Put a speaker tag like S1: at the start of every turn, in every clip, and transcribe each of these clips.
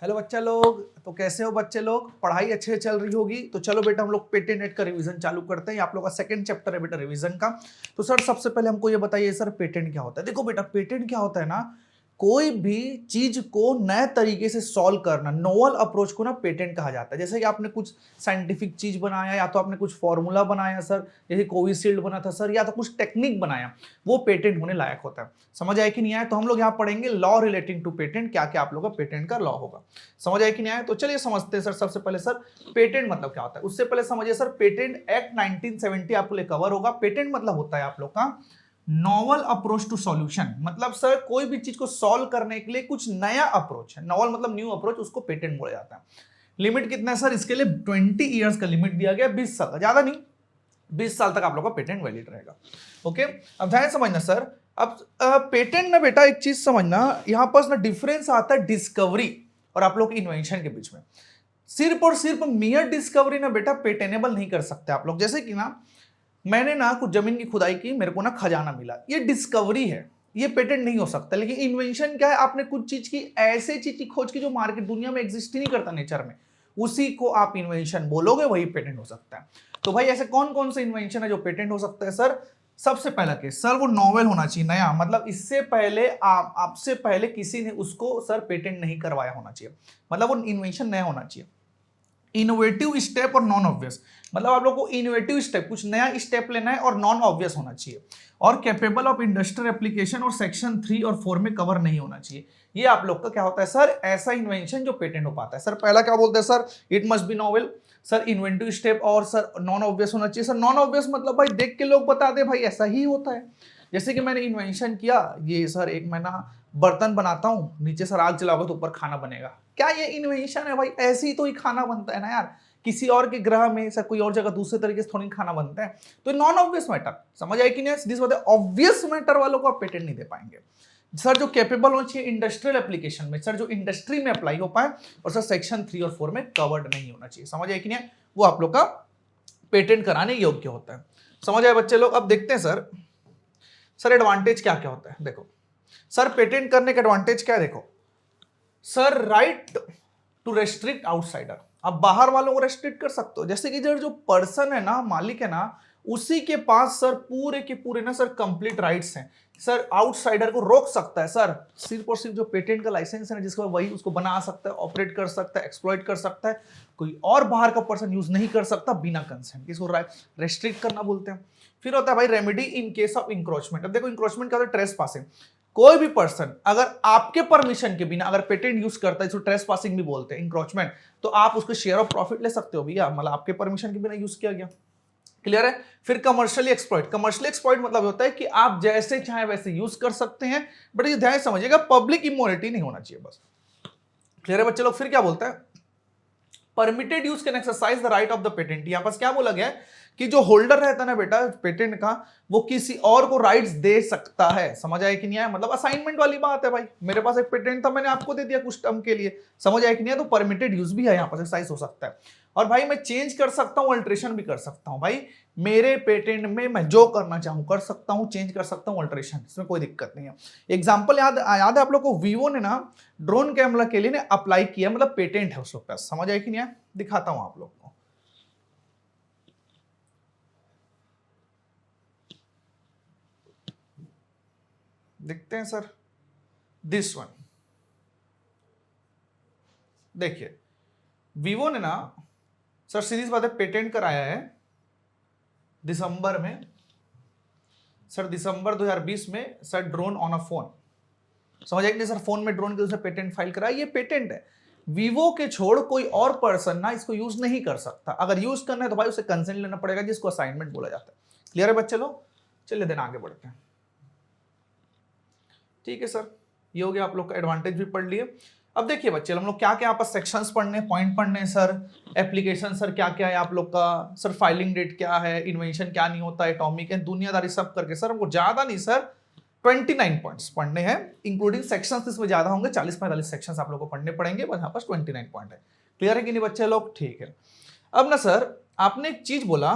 S1: Hello बच्चा लोग, तो कैसे हो बच्चे लोग? पढ़ाई अच्छे से चल रही होगी। तो चलो बेटा हम लोग पेटेंट नेट का रिवीजन चालू करते हैं। आप लोग का सेकंड चैप्टर है बेटा रिवीजन का। तो सर सबसे पहले हमको ये बताइए सर, पेटेंट क्या होता है? देखो बेटा, पेटेंट क्या होता है ना, कोई भी चीज को नए तरीके से सॉल्व करना, नोवल अप्रोच को ना पेटेंट कहा जाता है। जैसे कि आपने कुछ साइंटिफिक चीज बनाया, या तो आपने कुछ फॉर्मूला बनाया सर, जैसे कोविशील्ड बना था सर, या तो कुछ टेक्निक बनाया, वो पेटेंट होने लायक होता है। समझ आए कि नहीं आया? तो हम लोग यहाँ पढ़ेंगे लॉ रिलेटिंग टू पेटेंट, क्या क्या आप लोग का पेटेंट का लॉ होगा। समझ आए कि नहीं आया? तो चलिए समझते हैं सर। सबसे पहले सर पेटेंट मतलब क्या होता है, उससे पहले समझिए सर, पेटेंट एक्ट 1970 आपको लिए कवर होगा। पेटेंट मतलब होता है आप लोग का नॉवल अप्रोच टू सॉल्यूशन। मतलब सर कोई भी चीज को सॉल्व करने के लिए कुछ नया अप्रोच है, नॉवल मतलब न्यू अप्रोच, उसको पेटेंट बोला जाता है। लिमिट कितना है सर इसके लिए? 20 ईयर्स का लिमिट दिया गया, 20 साल का, ज्यादा नहीं, 20 साल तक आप लोग का पेटेंट वैलिड रहेगा। ओके, अब ध्यान समझना सर। अब पेटेंट ना बेटा एक चीज समझना, यहां पर ना डिफरेंस आता है डिस्कवरी और आप लोग इन्वेंशन के बीच में। सिर्फ और सिर्फ मियर डिस्कवरी ना बेटा पेटेनेबल नहीं कर सकते आप लोग। जैसे कि ना मैंने ना कुछ जमीन की खुदाई की, मेरे को ना खजाना मिला, ये डिस्कवरी है, ये पेटेंट नहीं हो सकता। लेकिन इन्वेंशन क्या है? आपने कुछ चीज की, ऐसे चीज की खोज की जो मार्केट दुनिया में एग्जिस्ट ही नहीं करता नेचर में, उसी को आप इन्वेंशन बोलोगे, वही पेटेंट हो सकता है। तो भाई ऐसे कौन कौन से इन्वेंशन है जो पेटेंट हो सकता है सर? सबसे पहला केस सर, वो नॉवेल होना चाहिए, नया, मतलब इससे पहले आपसे पहले किसी ने उसको सर पेटेंट नहीं करवाया होना चाहिए, मतलब वो इन्वेंशन नया होना चाहिए। इनोवेटिव स्टेप और नॉन ऑब्वियस, मतलब आप लोग को इनोवेटिव स्टेप, कुछ नया स्टेप लेना है, और नॉन ऑब्वियस होना चाहिए, और कैपेबल ऑफ इंडस्ट्रियल एप्लीकेशन, और सेक्शन 3 और 4 में कवर नहीं होना चाहिए। ये आप लोग का क्या होता है सर? ऐसा इन्वेंशन जो पेटेंट हो पाता है। सर पहला क्या बोलते हैं sir? It must be novel. Sir inventive step, और सर नॉन ऑब्वियस होना चाहिए। सर नॉन ऑब्वियस मतलब भाई देख के लोग बता दे भाई ऐसा ही होता है। जैसे कि मैंने इन्वेंशन किया, ये सर एक महीना बर्तन बनाता हूँ, नीचे सर आग जलाओगे तो ऊपर खाना बनेगा, क्या ये इन्वेंशन है भाई? ऐसे ही तो ही खाना बनता है ना यार, किसी और के ग्रह में सर कोई और जगह दूसरे तरीके से थोड़ी खाना बनता है। तो नॉन ऑब्वियस मैटर, समझ आए कि नहीं? दिस वाज ऑब्वियस मैटर वालों को आप पेटेंट नहीं दे पाएंगे। सर जो कैपेबल होना चाहिए इंडस्ट्रियल एप्लीकेशन में, सर जो इंडस्ट्री में अप्लाई हो पाए, और सर सेक्शन 3 और 4 में कवर्ड नहीं होना चाहिए। समझ आए कि नहीं? वो आप लोग का पेटेंट कराने योग्य होता है। समझ आए बच्चे लोग? अब देखते हैं सर एडवांटेज क्या क्या होता है। देखो सर पेटेंट करने का एडवांटेज क्या है, देखो sir, right to restrict outsider, आप बाहर वालों को रेस्ट्रिक्ट कर सकते हो। जैसे कि जो पर्सन है ना, मालिक है ना, उसी के पास सर पूरे के पूरे ना सर कंप्लीट राइट्स हैं। सर आउटसाइडर को रोक सकता है सर, सिर्फ और सिर्फ जो पेटेंट का लाइसेंस है ना, जिसको वही उसको बना सकता है, ऑपरेट कर सकता है, एक्सप्लॉइट कर सकता है। कोई और बाहर का पर्सन यूज नहीं कर सकता बिना कंसेंट, इसको रेस्ट्रिक्ट करना बोलते हैं। फिर होता है भाई remedy in case of encroachment. अब देखो इंक्रोचमेंट क्या होता है? ट्रेसपासिंग। कोई भी पर्सन अगर आपके परमिशन के बिना अगर पेटेंट यूज करता है, इसको ट्रेसपासिंग भी बोलते हैं, इंक्रोचमेंट, तो आप उसको शेयर ऑफ प्रॉफिट ले सकते हो भैया, मतलब आपके परमिशन के बिना यूज किया गया। क्लियर है? फिर कमर्शियली एक्सप्लॉइट। कमर्शियली एक्सप्लॉइट मतलब होता है कि आप जैसे चाहे वैसे यूज कर सकते हैं, बट ये ध्यान समझिएगा, पब्लिक इमोरिटी नहीं होना चाहिए बस। क्लियर है बच्चे लोग? फिर क्या बोलता है? Permitted use can exercise the right of the patent. यहां पर क्या बोला गया है कि जो होल्डर रहता है ना बेटा पेटेंट का, वो किसी और को राइट्स दे सकता है। समझ आया कि नहीं आया? मतलब असाइनमेंट वाली बात है भाई, मेरे पास एक पेटेंट था, मैंने आपको दे दिया कुछ टर्म के लिए। समझ आया कि नहीं आया? तो परमिटेड यूज भी है यहाँ पर, एक्सरसाइज हो सकता है। और भाई मैं चेंज कर सकता हूं, अल्ट्रेशन भी कर सकता हूं। भाई मेरे पेटेंट में मैं जो करना चाहूं कर सकता हूं, चेंज कर सकता हूं, अल्ट्रेशन, इसमें कोई दिक्कत नहीं है। एग्जाम्पल याद है आप लोग को? वीवो ने ना ड्रोन कैमरा के लिए अप्लाई किया, मतलब पेटेंट है उस पास। समझ आया कि नहीं आया? दिखाता हूं आप लोग को, देखते हैं सर। दिस वन देखिए, वीवो ने ना सर सीरीज बात है पेटेंट कराया है दिसंबर में, सर दिसंबर 2020 में, sir drone on a phone. समझ आए कि नहीं सर? फोन में ड्रोन के उसने पेटेंट फाइल कराया, ये पेटेंट है। वीवो के छोड़ कोई और पर्सन ना इसको यूज नहीं कर सकता। अगर यूज करना है तो भाई उसे कंसेंट लेना पड़ेगा, जिसको असाइनमेंट बोला जाता है। क्लियर है बच्चे लोग? चलिए देन आगे बढ़ते हैं। ठीक है सर, ये हो गया, आप लोग का एडवांटेज भी पढ़ लिए। अब देखिए बच्चे, हम लोग क्या क्या आपस सेक्शंस पढ़ने, पॉइंट पढ़ने सर, एप्लीकेशन सर क्या क्या है आप लोग का, सर फाइलिंग डेट क्या है, इन्वेंशन क्या नहीं होता, एटॉमिक है, दुनियादारी सब करके सर हमको ज्यादा नहीं सर 29 पॉइंट्स पढ़ने हैं, इंक्लूडिंग सेक्शंस इसमें ज्यादा होंगे, 40-45 सेक्शंस आप लोग को पढ़ने पड़ेंगे, बस यहाँ पर 29 पॉइंट है। क्लियर है कि नहीं बच्चे लोग? ठीक है। अब ना सर आपने एक चीज बोला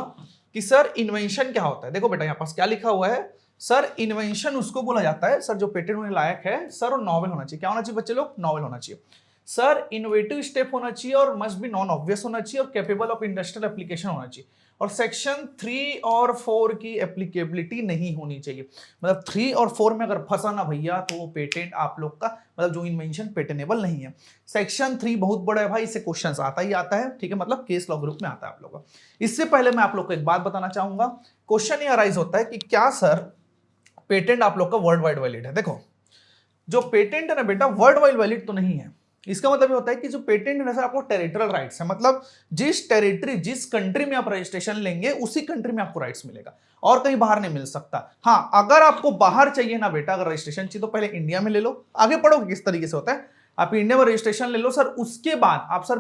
S1: कि सर इन्वेंशन क्या होता है। देखो बेटा यहाँ पास क्या लिखा हुआ है सर, इन्वेंशन उसको बोला जाता है सर जो पेटेंट होने लायक है सर, और नॉवेल होना चाहिए। क्या होना चाहिए बच्चे लोग? नॉवेल होना चाहिए। सर इनोवेटिव स्टेप होना चाहिए और मस्ट बी नॉन ऑब्वियस होना चाहिए और कैपेबल ऑफ इंडस्ट्रियल एप्लीकेशन होना चाहिए और सेक्शन 3 और 4 की एप्लीकेबिलिटी नहीं होनी चाहिए। मतलब 3 और 4 में अगर फंसा ना भैया तो वो पेटेंट आप लोग का मतलब जो इन्वेंशन पेटेनेबल नहीं है। सेक्शन 3 बहुत बड़ा है भाई, इससे क्वेश्चन आता ही आता है, ठीक है, मतलब केस लॉ ग्रुप में आता है आप लोग का। इससे पहले मैं आप लोग को एक बात बताना चाहूंगा, क्वेश्चन ये अराइज होता है कि क्या सर पेटेंट आप लोग का वर्ल्ड वाइड वैलिड है। देखो जो पेटेंट है ना बेटा वर्ल्ड वाइड वैलिड तो नहीं है। इसका मतलब ये होता है कि जो पेटेंट है ना सर आपको टेरिटोरियल राइट्स है, मतलब जिस टेरिटरी जिस कंट्री में आप रजिस्ट्रेशन लेंगे उसी कंट्री में आपको राइट्स मिलेगा और कहीं बाहर नहीं मिल सकता। हाँ अगर आपको बाहर चाहिए ना बेटा, अगर रजिस्ट्रेशन चाहिए तो पहले इंडिया में ले लो, आगे पढ़ोगे किस तरीके से होता है। आप इंडिया में रजिस्ट्रेशन ले लो सर, उसके बाद आप सर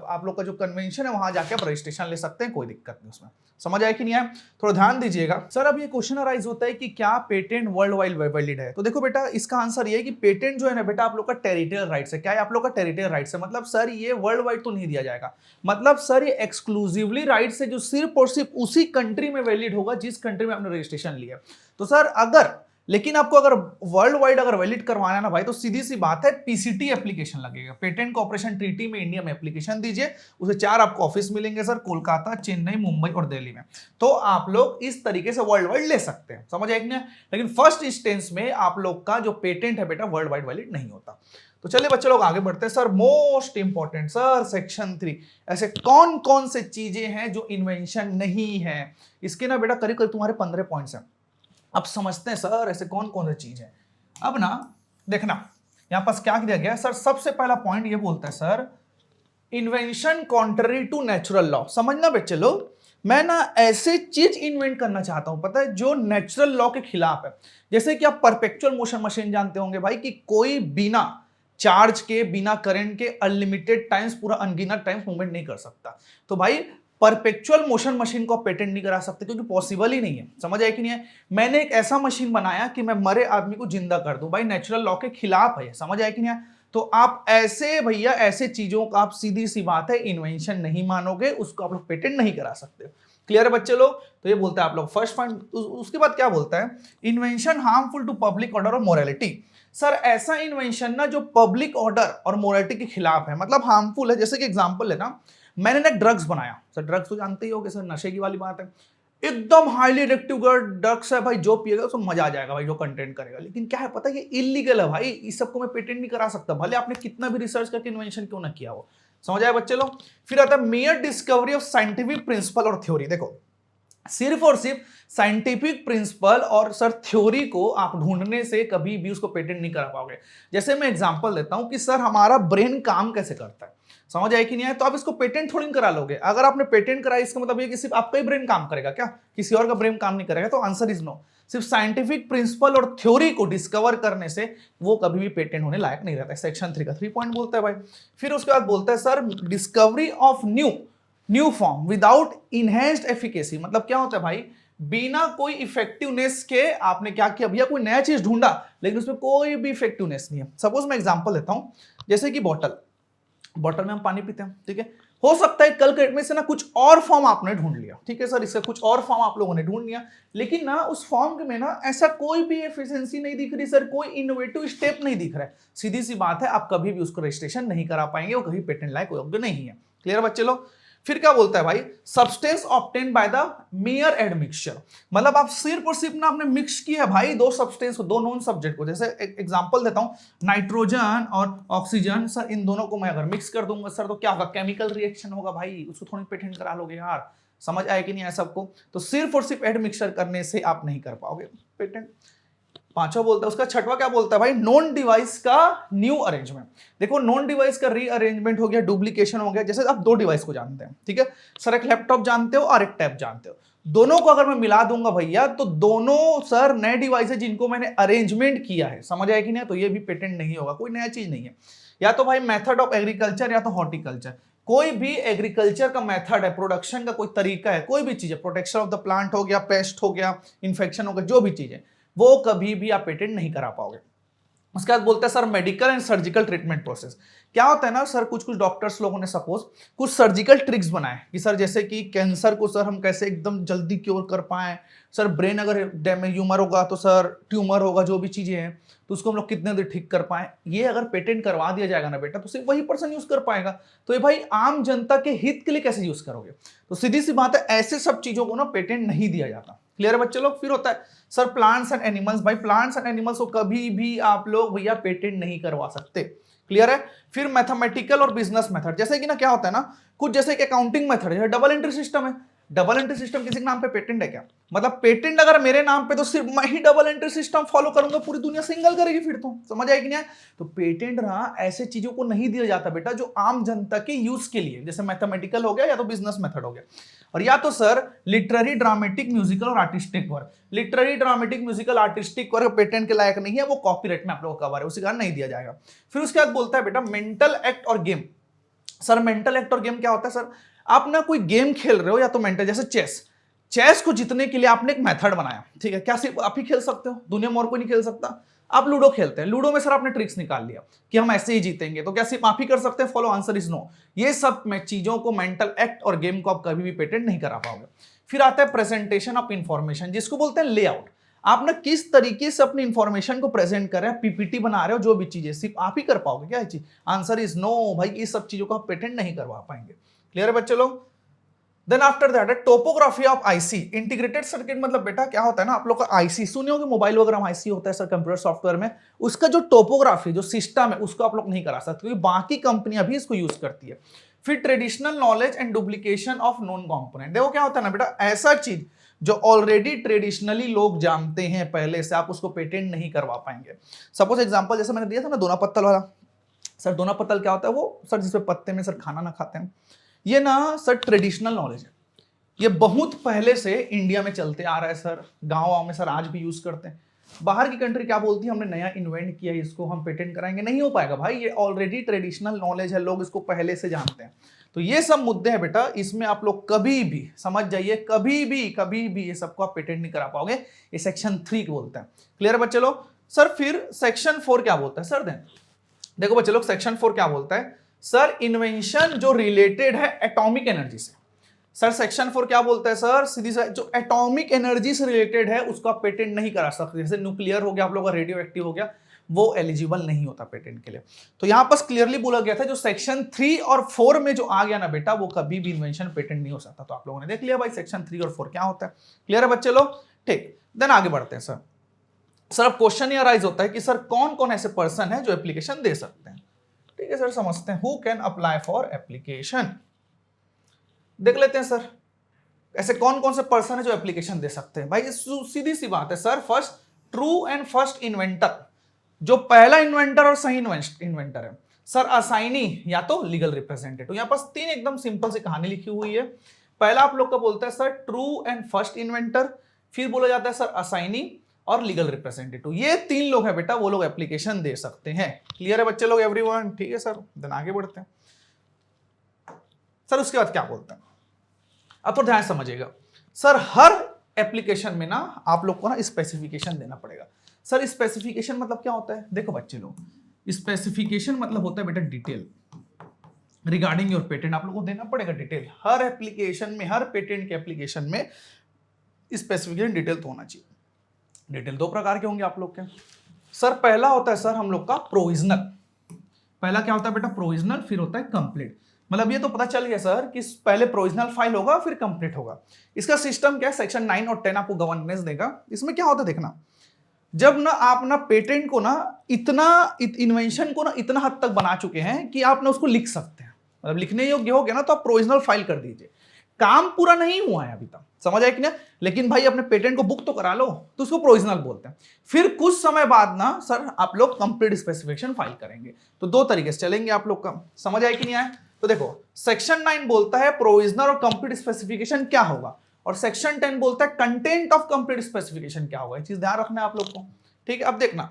S1: आप लोग का जो कन्वेंशन है वहां जाके आप रजिस्ट्रेशन ले सकते हैं, कोई दिक्कत नहीं उसमें। समझ आया कि नहीं आया, थोड़ा ध्यान दीजिएगा। सर अब ये क्वेश्चन अराइज होता है कि क्या पेटेंट वर्ल्ड वाइड वैलिड है। तो देखो बेटा इसका आंसर ये है कि पेटेंट जो है ना बेटा आप लोग का टेरिटोरियल राइट्स है। क्या है आप लोग का टेरिटोरियल राइट्स है, मतलब सर ये वर्ल्ड वाइड तो नहीं दिया जाएगा, मतलब सर ये एक्सक्लूसिवली राइट्स है जो सिर्फ और सिर्फ उसी कंट्री में वैलिड होगा जिस कंट्री में आपने रजिस्ट्रेशन लिया। तो सर अगर लेकिन आपको अगर वर्ल्ड वाइड अगर वैलिड करवाना है ना भाई तो सीधी सी बात है पीसीटी एप्लीकेशन लगेगा, पेटेंट कॉर्पोरेशन ट्रीटी में इंडिया में एप्लीकेशन दीजिए, उसे 4 आपको ऑफिस मिलेंगे सर, कोलकाता, चेन्नई, मुंबई और दिल्ली में। तो आप लोग इस तरीके से वर्ल्ड वाइड ले सकते हैं, समझ आए कि नहीं। लेकिन फर्स्ट इंस्टेंस में आप लोग का जो पेटेंट है बेटा वर्ल्ड वाइड वैलिड नहीं होता। तो चलिए बच्चे लोग आगे बढ़ते हैं। Sir most important sir section 3, ऐसे कौन कौन से चीजें हैं जो इन्वेंशन नहीं है। इसके ना बेटा करीब करीब तुम्हारे 15 पॉइंट्स हैं। अब समझते हैं सर ऐसे कौन कौन सी चीज है। अब ना देखना यहां पास क्या दिया गया सर, सबसे पहला पॉइंट ये बोलता है sir invention contrary to natural law. समझना बच्चे लोग, मैं ना ऐसे चीज इन्वेंट करना चाहता हूं पता है जो नेचुरल लॉ के खिलाफ है। जैसे कि आप परपेचुअल मोशन मशीन जानते होंगे भाई, कि कोई बिना चार्ज के बिना करंट के अनलिमिटेड टाइम्स पूरा अनगिनत टाइम्स मूवमेंट नहीं कर सकता। तो भाई परपेचुअल मोशन मशीन को पेटेंट नहीं करा सकते क्योंकि पॉसिबल ही नहीं है। समझ आया कि नहीं है। मैंने एक ऐसा मशीन बनाया कि मैं मरे आदमी को जिंदा कर दूं, भाई नेचुरल लॉ के खिलाफ है। समझ आया कि नहीं है। तो आप ऐसे भैया ऐसे चीजों का आप सीधी सी बात है इन्वेंशन नहीं मानोगे, उसको आप लोग पेटेंट नहीं करा सकते। क्लियर है बच्चे लोग। तो ये बोलता है आप लोग फर्स्ट पॉइंट। उसके बाद क्या बोलता है, invention harmful to public order और मोरालिटी। सर ऐसा इन्वेंशन ना जो पब्लिक ऑर्डर और मोरालिटी के खिलाफ है, मतलब हार्मफुल है। जैसे कि एग्जांपल लेना, मैंने ना ड्रग्स बनाया सर, ड्रग्स तो जानते ही होगे सर, नशे की वाली बात है, एकदम हाईली एडिक्टिव ड्रग्स है भाई, जो पिएगा उसको मजा आ जाएगा भाई, जो कंटेंट करेगा। लेकिन क्या है पता है ये इलीगल है भाई, इस सबको मैं पेटेंट नहीं करा सकता, भले आपने कितना भी रिसर्च करके इन्वेंशन क्यों ना किया हो। समझ आया बच्चे लोग। फिर आता है mayor discovery of scientific principle और थ्योरी। देखो सिर्फ और सिर्फ साइंटिफिक प्रिंसिपल और सर थ्योरी को आप ढूंढने से कभी भी उसको पेटेंट नहीं कर पाओगे। जैसे मैं एग्जांपल देता हूं कि सर हमारा ब्रेन काम कैसे करता है, समझ आए कि नहीं आए, तो आप इसको पेटेंट थोड़ी करा लोगे। अगर आपने पेटेंट कराया इसका मतलब ये कि सिर्फ आपका ही ब्रेन काम करेगा क्या, किसी और का ब्रेन काम नहीं करेगा। तो आंसर इज नो। सिर्फ साइंटिफिक प्रिंसिपल और थ्योरी को डिस्कवर करने से वो कभी भी पेटेंट होने लायक नहीं रहता। सेक्शन 3 का 3 पॉइंट बोलता है भाई। फिर उसके बाद बोलता है sir discovery of new form without enhanced efficacy. मतलब क्या होता है भाई, बिना कोई इफेक्टिवनेस के आपने क्या किया भैया, कोई नया चीज ढूंढा लेकिन उसमें कोई भी इफेक्टिवनेस नहीं है। सपोज मैं एग्जांपल देता हूं, जैसे कि बॉटल में हम पानी पीते हैं, ठीक है, हो सकता है कल के डेट में से ना कुछ और फॉर्म आपने ढूंढ लिया, ठीक है सर, इसका कुछ और फॉर्म आप लोगों ने ढूंढ लिया, लेकिन ना उस फॉर्म में ना ऐसा कोई भी एफिशिएंसी नहीं दिख रही सर, कोई इनोवेटिव स्टेप नहीं दिख रहा है। सीधी सी बात है आप कभी भी उसको रजिस्ट्रेशन नहीं करा पाएंगे, वो कभी पेटेंट लायक योग्य नहीं है। क्लियर बच्चे लोग। फिर क्या बोलता है भाई, substance obtain by the mayor admixture. मतलब आप सिर्फ और सिर्फ ना आपने मिक्स किया है भाई दो सब्सटेंस को, दो नॉन सब्जेक्ट को। जैसे एग्जांपल देता हूं, नाइट्रोजन और ऑक्सीजन, सर इन दोनों को मैं अगर मिक्स कर दूंगा सर तो क्या होगा, केमिकल रिएक्शन होगा भाई, उसको थोड़ी पेटेंट करा लोगे यार। समझ आए कि नहीं आया सबको। तो सिर्फ और सिर्फ एडमिक्सचर करने से आप नहीं कर पाओगे पेटेंट। पांचवा बोलता है, उसका छठवा क्या बोलता है भाई, नॉन डिवाइस का न्यू अरेंजमेंट। देखो नॉन डिवाइस का रीअरेंजमेंट हो गया, डुप्लीकेशन हो गया। जैसे आप दो डिवाइस को जानते हैं, ठीक है सर, एक लैपटॉप जानते हो और एक टैब जानते हो, दोनों को अगर मैं मिला दूंगा भैया तो दोनों सर नए डिवाइस है जिनको मैंने अरेंजमेंट किया है। समझ आया कि नहीं, तो ये भी पेटेंट नहीं होगा, कोई नया चीज नहीं है। या तो भाई मेथड ऑफ एग्रीकल्चर या तो हॉर्टिकल्चर, कोई भी एग्रीकल्चर का मेथड है, प्रोडक्शन का कोई तरीका है, कोई भी चीज है, प्रोटेक्शन ऑफ द प्लांट हो गया, पेस्ट हो गया, इन्फेक्शन हो गया, जो भी चीज है वो कभी भी आप पेटेंट नहीं करा पाओगे। उसके बाद बोलते हैं sir medical and surgical treatment process. क्या होता है ना सर, कुछ कुछ डॉक्टर्स लोगों ने सपोज कुछ सर्जिकल ट्रिक्स बनाए कि सर जैसे कि कैंसर को सर हम कैसे एकदम जल्दी क्योर कर पाए, सर ब्रेन अगर डैमेज ह्यूमर होगा तो सर ट्यूमर होगा, जो भी चीजें हैं तो उसको हम लोग कितने देर ठीक कर पाए। ये अगर पेटेंट करवा दिया जाएगा ना बेटा तो सिर्फ वही पर्सन यूज कर पाएगा। तो ये भाई आम जनता के हित के लिए कैसे यूज करोगे? तो सीधी सी बात है, ऐसे सब चीजों को ना पेटेंट नहीं दिया जाता। क्लियर है बच्चे लोग? फिर होता है सर प्लांट्स एंड एनिमल्स। भाई प्लांट्स एंड एनिमल्स को कभी भी आप लोग भैया पेटेंट नहीं करवा सकते। क्लियर है? फिर मैथमेटिकल और बिजनेस मेथड, जैसे कि ना क्या होता है ना, कुछ जैसे कि अकाउंटिंग मेथड है, डबल एंट्री सिस्टम है। डबल एंट्री सिस्टम किसी के नाम पे पेटेंट है क्या? मतलब पेटेंट अगर मेरे नाम पे तो सिर्फ मैं ही डबल एंट्री सिस्टम फॉलो करूंगा, पूरी दुनिया सिंगल करेगी। फिर तो समझ आएगी नहीं? तो पेटेंट ना ऐसे चीजों को नहीं दिया जाता बेटा जो आम जनता के यूज के लिए, जैसे मैथमेटिकल हो गया या तो बिजनेस मेथड हो गया, और या तो सर लिटरेरी ड्रामेटिक म्यूजिकल और artistic work. Literary dramatic musical artistic work patent के लायक नहीं है, वो कॉपीराइट में आप लोगों को कवर है, उसी कारण नहीं दिया जाएगा। फिर उसके बाद बोलता है बेटा मेंटल एक्ट और गेम। सर मेंटल एक्ट और गेम क्या होता है? सर आप ना कोई गेम खेल रहे हो या तो मेंटल, जैसे चेस को जीतने के लिए आपने एक मेथड बनाया, ठीक है, क्या सिर्फ आप ही खेल सकते हो? दुनिया में और कोई नहीं खेल सकता। आप लूडो खेलते हैं, लूडो में सर आपने ट्रिक्स निकाल लिया कि हम ऐसे ही जीतेंगे, तो क्या सिर्फ आप ही कर सकते हैं? Follow answer is no. ये सब में चीजों को मेंटल एक्ट और गेम को आप कभी भी पेटेंट नहीं करा पाओगे। फिर आता है प्रेजेंटेशन ऑफ इंफॉर्मेशन, जिसको बोलते हैं लेआउट। आप ना किस तरीके से अपनी इंफॉर्मेशन को प्रेजेंट कर रहे हैं, पीपीटी बना रहे हो, जो भी चीजें सिर्फ आप ही कर पाओगे क्या? चीज आंसर इज नो भाई, ये सब चीजों को आप पेटेंट नहीं करवा पाएंगे। क्लियर है बच्चे लोग? देन आफ्टर दैट है topography of IC, integrated circuit. मतलब बेटा क्या होता है ना, आप लोग का आईसी सुने होंगे, मोबाइल वगैरह में आईसी होता है सर कंप्यूटर सॉफ्टवेयर में, उसका जो टोपोग्राफी जो सिस्टम है उसको आप लोग नहीं करा सकते क्योंकि बाकी कंपनियां भी इसको यूज करती है। फिर traditional knowledge and duplication of non component. देखो क्या होता है ना बेटा, ऐसा चीज जो ऑलरेडी ट्रेडिशनली लोग जानते हैं पहले से, आप उसको पेटेंट नहीं करवा पाएंगे। सपोज एग्जांपल जैसे मैंने दिया था ना दोना पत्तल वाला, सर दोना पत्तल क्या होता है? वो सर जिसमें पत्ते में सर खाना ना खाते हैं, ये ना सर ट्रेडिशनल नॉलेज है, ये बहुत पहले से इंडिया में चलते आ रहा है सर, गांव में सर आज भी यूज करते हैं। बाहर की कंट्री क्या बोलती है, हमने नया इन्वेंट किया, इसको हम पेटेंट कराएंगे, नहीं हो पाएगा भाई, ये ऑलरेडी ट्रेडिशनल नॉलेज है, लोग इसको पहले से जानते हैं। तो ये सब मुद्दे हैं बेटा, इसमें आप लोग कभी भी समझ जाइए, कभी भी ये सबको आप पेटेंट नहीं करा पाओगे। ये सेक्शन 3 बोलते हैं। क्लियर है बच्चे लोग? सर फिर सेक्शन 4 क्या बोलता है? सर देखो बच्चे लोग, सेक्शन 4 क्या बोलता है? सर इन्वेंशन जो रिलेटेड है एटॉमिक एनर्जी से। सर सेक्शन 4 क्या बोलता है? सर सीधी सा जो एटॉमिक एनर्जी से रिलेटेड है उसको आप पेटेंट नहीं करा सकते। जैसे न्यूक्लियर हो गया, आप लोगों का रेडियो एक्टिव हो गया, वो एलिजिबल नहीं होता पेटेंट के लिए। तो यहां पर क्लियरली बोला गया था जो सेक्शन 3 और 4 में जो आ गया ना बेटा, वो कभी भी इन्वेंशन पेटेंट नहीं हो सकता। तो आप लोगों ने देख लिया भाई सेक्शन 3 और 4 क्या होता है। क्लियर है बच्चे लोग? ठीक, देन आगे बढ़ते हैं सर अब क्वेश्चन ये राइज होता है कि सर कौन कौन ऐसे पर्सन है जो एप्लीकेशन दे सकते हैं। ठीक है सर, समझते हैं who can apply for application. देख लेते हैं सर ऐसे कौन कौन से पर्सन है जो एप्लीकेशन दे सकते हैं। भाई सीधी सी बात है sir, first true and first inventor, जो पहला इन्वेंटर और सही इन्वेंटर है। सर असाइनी या तो लीगल रिप्रेजेंटेटिव। यहां पर 3 एकदम सिंपल सी कहानी लिखी हुई है। पहला आप लोग का बोलता है sir true and first inventor, फिर बोला जाता है सर असाइनी और लीगल रिप्रेजेंटेटिव। ये 3 लोग हैं बेटा, वो लोग एप्लीकेशन दे सकते हैं। क्लियर है बच्चे लोग एवरीवन? ठीक है सर, देन आगे बढ़ते हैं। सर उसके बाद क्या बोलते हैं, अब तो ध्यान समझिएगा। सर हर एप्लीकेशन में ना आप लोग को ना स्पेसिफिकेशन देना पड़ेगा। सर स्पेसिफिकेशन मतलब क्या होता है? देखो बच्चे लोग, स्पेसिफिकेशन मतलब होता है बेटा डिटेल रिगार्डिंग योर पेटेंट। आप लोग को देना पड़ेगा डिटेल हर एप्लीकेशन में, हर पेटेंट के एप्लीकेशन में स्पेसिफिकेशन डिटेल तो होना चाहिए। डिटेल 2 प्रकार के होंगे आप लोग के। सर पहला होता है सर हम लोग का प्रोविजनल। पहला क्या होता है बेटा? प्रोविजनल। फिर होता है कंप्लीट। मतलब ये तो पता चल गया सर कि पहले प्रोविजनल फाइल होगा फिर कंप्लीट होगा। इसका सिस्टम क्या है? सेक्शन 9 और 10 आपको गवर्नेंस देगा। इसमें क्या होता है देखना, जब ना आप ना पेटेंट को ना इतना इन्वेंशन को ना इतना हद तक बना चुके हैं कि आप ना उसको लिख सकते हैं, मतलब लिखने योग्य हो गया ना, तो आप प्रोविजनल फाइल कर दीजिए। काम पूरा नहीं हुआ है अभी तक, समझ आए कि ना, लेकिन भाई अपने पेटेंट को बुक तो करा लो, तो उसको प्रोविजनल बोलते हैं। फिर कुछ समय बाद ना सर आप लोग कंप्लीट स्पेसिफिकेशन फाइल करेंगे। तो 2 तरीके से चलेंगे आप लोग का, समझ आए कि नहीं आए? तो देखो सेक्शन 9 बोलता है प्रोविजनल और कंप्लीट स्पेसिफिकेशन क्या होगा, और सेक्शन 10 बोलता है कंटेंट ऑफ कंप्लीट स्पेसिफिकेशन क्या होगा। ये चीज ध्यान रखना है आप लोग को। ठीक है, अब देखना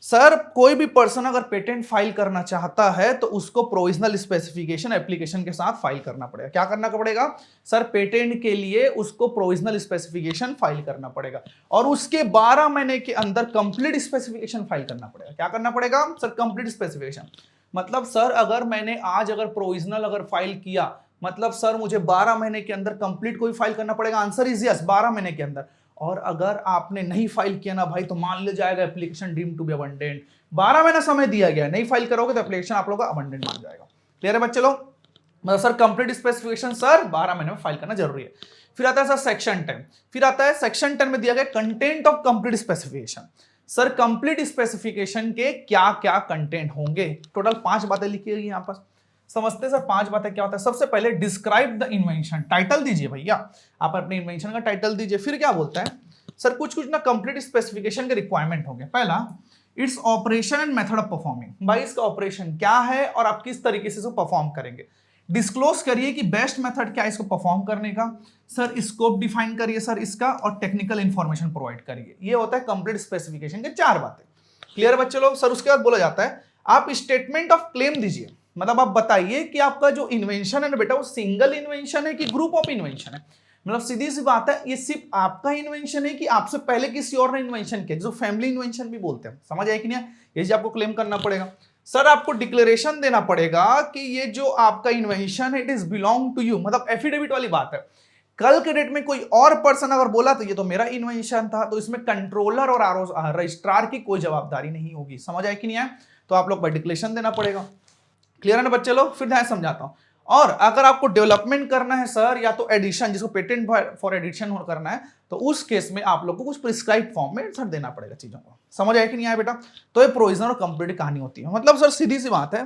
S1: सर कोई भी पर्सन अगर पेटेंट फाइल करना चाहता है तो उसको प्रोविजनल स्पेसिफिकेशन एप्लीकेशन के साथ फाइल करना पड़ेगा। क्या करना पड़ेगा सर? पेटेंट के लिए उसको प्रोविजनल स्पेसिफिकेशन फाइल करना पड़ेगा और उसके 12 महीने के अंदर कंप्लीट स्पेसिफिकेशन फाइल करना पड़ेगा। क्या करना पड़ेगा सर? Complete specification. मतलब सर अगर मैंने आज अगर प्रोविजनल अगर फाइल किया, मतलब सर मुझे 12 महीने के अंदर कंप्लीट कोई फाइल करना पड़ेगा। आंसर इज यस, 12 महीने के अंदर। और अगर आपने नहीं फाइल किया ना भाई तो मान लिया जाएगा application deem to be abandoned. 12 महीना समय दिया गया, नहीं फाइल करोगे तो एप्लीकेशन आप लोगों का अबंडेंट मान जाएगा। क्लियर है बच्चे लोग? मतलब सर कंप्लीट स्पेसिफिकेशन सर 12 महीने में फाइल करना जरूरी है। फिर आता है सर सेक्शन 10। फिर आता है सेक्शन 10 में दिया गया content of complete specification. Sir complete specification के क्या क्या कंटेंट होंगे? टोटल 5 बातें लिखी हुई यहां पर। समझते सर 5 बातें क्या होता है? सबसे पहले डिस्क्राइब द इन्वेंशन। टाइटल दीजिए भैया, आप अपने इन्वेंशन का टाइटल दीजिए। फिर क्या बोलता है सर? कुछ ना कंप्लीट स्पेसिफिकेशन के रिक्वायरमेंट होंगे। पहला, its operation and method of performing. भाई इसका ऑपरेशन क्या है और आप किस तरीके से इसको परफॉर्म करेंगे। डिस्क्लोज करिए कि बेस्ट मेथड क्या है इसको परफॉर्म करने का। सर स्कोप डिफाइन करिए सर इसका, और टेक्निकल इंफॉर्मेशन प्रोवाइड करिए। ये होता है कंप्लीट स्पेसिफिकेशन के 4 बातें। क्लियर बच्चे लोग? सर उसके बाद बोला जाता है आप स्टेटमेंट ऑफ क्लेम दीजिए। मतलब आप बताइए कि आपका जो इन्वेंशन है ना बेटा वो सिंगल इन्वेंशन है कि ग्रुप ऑफ इन्वेंशन है। मतलब सीधी सी बात है, ये सिर्फ आपका इन्वेंशन है कि आपसे पहले किसी और ने इन्वेंशन किया, जो फैमिली इन्वेंशन भी बोलते हैं। समझ आए कि नहीं? ये जी आपको क्लेम करना पड़ेगा। सर आपको डिक्लेरेशन देना पड़ेगा कि ये जो आपका इन्वेंशन है it is belong to you. मतलब एफिडेविट वाली बात है। कल के डेट में कोई और पर्सन अगर बोला तो ये तो मेरा इन्वेंशन था, तो इसमें कंट्रोलर और रजिस्ट्रार की कोई जवाबदारी नहीं होगी। समझ आए कि नहीं आए? तो आप लोग को डिक्लेरेशन देना पड़ेगा। क्लियर है ना बच्चे लोग? फिर ध्यान समझाता हूं। और अगर आपको डेवलपमेंट करना है सर, या तो एडिशन, जिसको पेटेंट फॉर एडिशन करना है, तो उस केस में आप लोग को कुछ प्रिस्क्राइब फॉर्म में सर देना पड़ेगा चीजों को। समझ आया कि नहीं आया बेटा? तो ये प्रोविजनल और कंप्लीट कहानी होती है। मतलब सर सीधी सी बात है,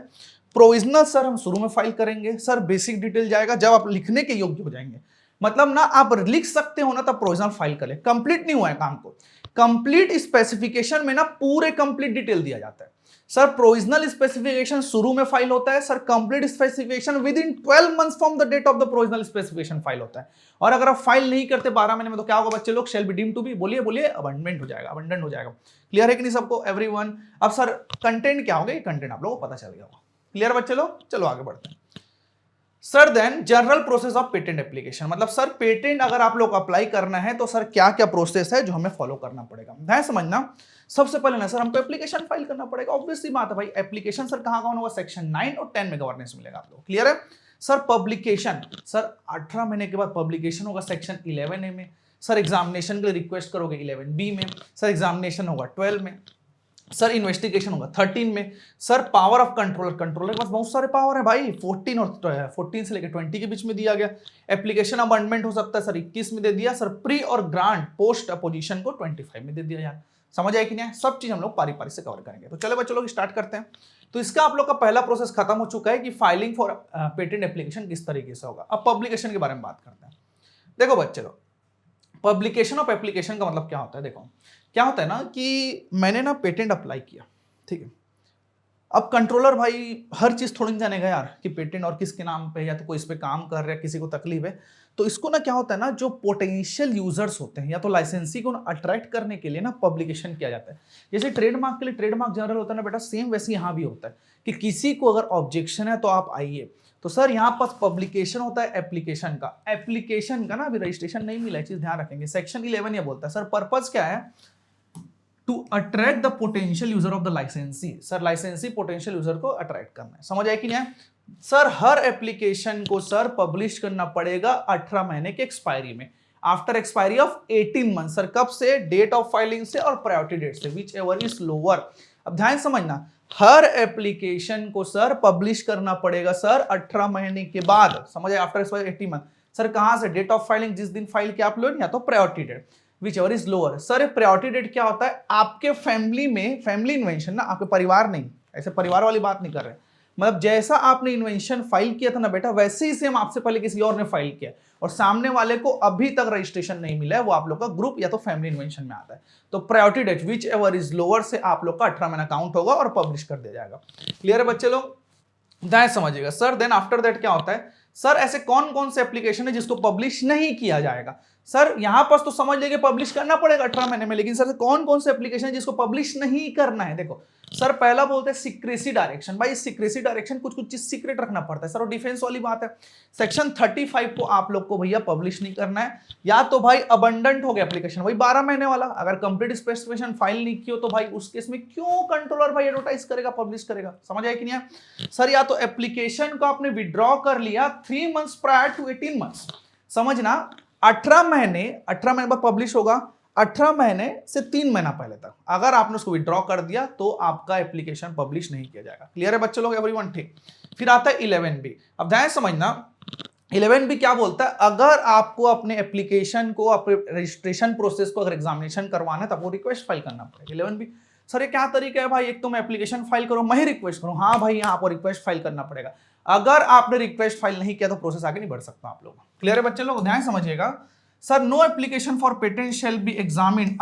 S1: प्रोविजनल सर हम शुरू में फाइल करेंगे, सर बेसिक डिटेल जाएगा जब आप लिखने के योग्य हो जाएंगे। मतलब ना आप लिख सकते हो ना तब प्रोविजनल फाइल करें। कंप्लीट नहीं हुआ है काम को, कंप्लीट स्पेसिफिकेशन में ना पूरे कंप्लीट डिटेल दिया जाता है। सर प्रोविजनल स्पेसिफिकेशन शुरू में फाइल होता है, sir complete specification within 12 months from the date of the provisional specification file होता है। और अगर आप फाइल नहीं करते 12 महीने में तो क्या होगा बच्चे लोग? Shall be deemed to be, बोलिए बोलिए, अबंडेंट हो जाएगा, अबंडेंट हो जाएगा। क्लियर है कि नहीं सबको? एवरीवन। अब सर कंटेंट क्या होगा, कंटेंट आप लोगों को पता चल गया होगा। क्लियर बच्चे लोग? चलो आगे बढ़ते हैं। Sir then general process of patent application. मतलब सर पेटेंट अगर आप लोग अप्लाई करना है तो सर क्या क्या प्रोसेस है जो हमें फॉलो करना पड़ेगा, ध्यान समझना। सबसे पहले ना सर हमको एप्लीकेशन फाइल करना पड़ेगा। ऑब्वियसली बात है भाई, एप्लीकेशन सर कहां होगा? सेक्शन 9 और 10 में गवर्नेंस मिलेगा आप लोग। क्लियर है? सर पब्लिकेशन, सर 18 महीने के बाद पब्लिकेशन होगा सेक्शन 11A में। सर एग्जामिनेशन के लिए रिक्वेस्ट करोगे 11B में। सर एग्जामिनेशन होगा 12 में। सर इन्वेस्टिगेशन होगा 13 में। Sir power of controller, controller के पास बहुत सारे पावर है भाई, 14 से लेकर 20 के बीच में दिया गया। एप्लीकेशन अमेंडमेंट हो सकता है सर 21 में दे दिया। सर प्री और ग्रांट पोस्ट अपोजिशन को 25 में दे दिया यार। समझ आए कि नहीं? सब चीज हम लोग पारी पारी से कवर करेंगे। तो चलो बच्चों लोग स्टार्ट करते हैं। तो इसका आप लोग का पहला प्रोसेस खत्म हो चुका है कि फाइलिंग फॉर पेटेंट एप्लीकेशन किस तरीके से होगा। अब पब्लिकेशन के बारे में बात करते हैं। देखो बच्चे लोग, पब्लिकेशन ऑफ एप्लीकेशन का मतलब क्या होता है? देखो क्या होता है ना कि मैंने ना पेटेंट अप्लाई किया, ठीक है। अब कंट्रोलर भाई हर चीज थोड़ी जानेगा यार कि पेटेंट और किसके नाम पे, या तो कोई इस पे काम कर रहा है, किसी को तकलीफ है। तो इसको ना क्या होता है ना, जो पोटेंशियल यूजर्स होते हैं या तो लाइसेंसी को अट्रैक्ट करने के लिए ना पब्लिकेशन किया जाता है। जैसे ट्रेडमार्क के लिए ट्रेडमार्क जनरल होता है ना बेटा, सेम वैसे यहाँ भी होता है कि किसी को अगर ऑब्जेक्शन है तो आप आइए। तो सर यहाँ पास पब्लिकेशन होता है एप्लीकेशन का। एप्लीकेशन का ना अभी रजिस्ट्रेशन नहीं मिला है, चीज ध्यान रखेंगे। सेक्शन 11 ये बोलता है सर पर्पज क्या है? To attract the potential user of the licensee. Sir licensee potential user को अट्रैक्ट करना है। समझ आए कि नहीं? सर हर एप्लीकेशन को सर पब्लिश करना पड़ेगा 18 महीने के एक्सपायरी में, after expiry of 18 month. Sir कब से? डेट ऑफ फाइलिंग से और प्रायोरिटी डेट से, विच एवर इज लोअर। अब ध्यान समझना, हर एप्लीकेशन को सर पब्लिश करना पड़ेगा सर 18 महीने के बाद। समझ आए? After expiry 18 month. सर कहां से? डेट ऑफ फाइलिंग, जिस दिन फाइल किया आप लोग, या तो priority date, whichever is lower. Sir priority date क्या होता है? आपके फैमिली में, फैमिली इन्वेंशन ना, आपके परिवार नहीं, ऐसे परिवार वाली बात नहीं कर रहे। मतलब जैसा आपने इन्वेंशन फाइल किया था ना बेटा, वैसे ही सेम आपसे पहले किसी और ने फाइल किया और सामने वाले को अभी तक रजिस्ट्रेशन नहीं मिला है, वो आप लोग का ग्रुप या तो फैमिली इन्वेंशन में आता है। तो priority date whichever is lower से आप लोग का 18 महीना काउंट होगा और पब्लिश कर दिया जाएगा। क्लियर है बच्चे लोग? ध्यान समझिएगा। सर देन आफ्टर दैट क्या होता है? सर ऐसे कौन कौन से एप्लीकेशन है जिसको पब्लिश नहीं किया जाएगा? सर यहां पर तो समझ लेंगे पब्लिश करना पड़ेगा 18 महीने में, लेकिन सर कौन कौन से एप्लीकेशन है जिसको पब्लिश नहीं करना है? देखो सर पहला बोलते हैं सीक्रेसी डायरेक्शन। भाई सीक्रेसी डायरेक्शन कुछ कुछ चीज सीक्रेट रखना पड़ता है सर, और डिफेंस वाली बात है। सेक्शन 35 को आप लोग को भैया पब्लिश नहीं करना है, या तो भाई अबंडेंट हो गया एप्लीकेशन, भाई 12 महीने वाला, अगर कंप्लीट स्पेसिफिकेशन फाइल नहीं की हो तो भाई उस केस में क्यों कंट्रोलर भाई एडवर्टाइज करेगा, पब्लिश करेगा? समझ आया कि नहीं है सर? या तो एप्लीकेशन को आपने विड्रॉ कर लिया 3 मंथ्स प्रायर टू 18 मंथ्स, समझना 18 महीने बाद पब्लिश होगा, 18 महीने से 3 महीना पहले तक अगर आपने उसको विड्रॉ कर दिया तो आपका एप्लीकेशन पब्लिश नहीं किया जाएगा। क्लियर है बच्चे लोग? एवरीवन ठीक। फिर आता है 11B। अब ध्यान समझना 11B क्या बोलता है, अगर आपको अपने एप्लीकेशन को, अपने रजिस्ट्रेशन प्रोसेस को अगर एग्जामिनेशन करवाना है तो आपको रिक्वेस्ट फाइल करना पड़ेगा। 11B सर ये क्या तरीका है भाई, एक तो मैं एप्लीकेशन फाइल करूं, मैं ही रिक्वेस्ट करूं? हाँ भाई यहाँ आपको रिक्वेस्ट फाइल करना पड़ेगा। अगर आपने रिक्वेस्ट फाइल नहीं किया तो प्रोसेस आगे नहीं बढ़ सकता आप लोग। क्लियर है बच्चे लोग? ध्यान समझिएगा sir, no application for patent shall be examined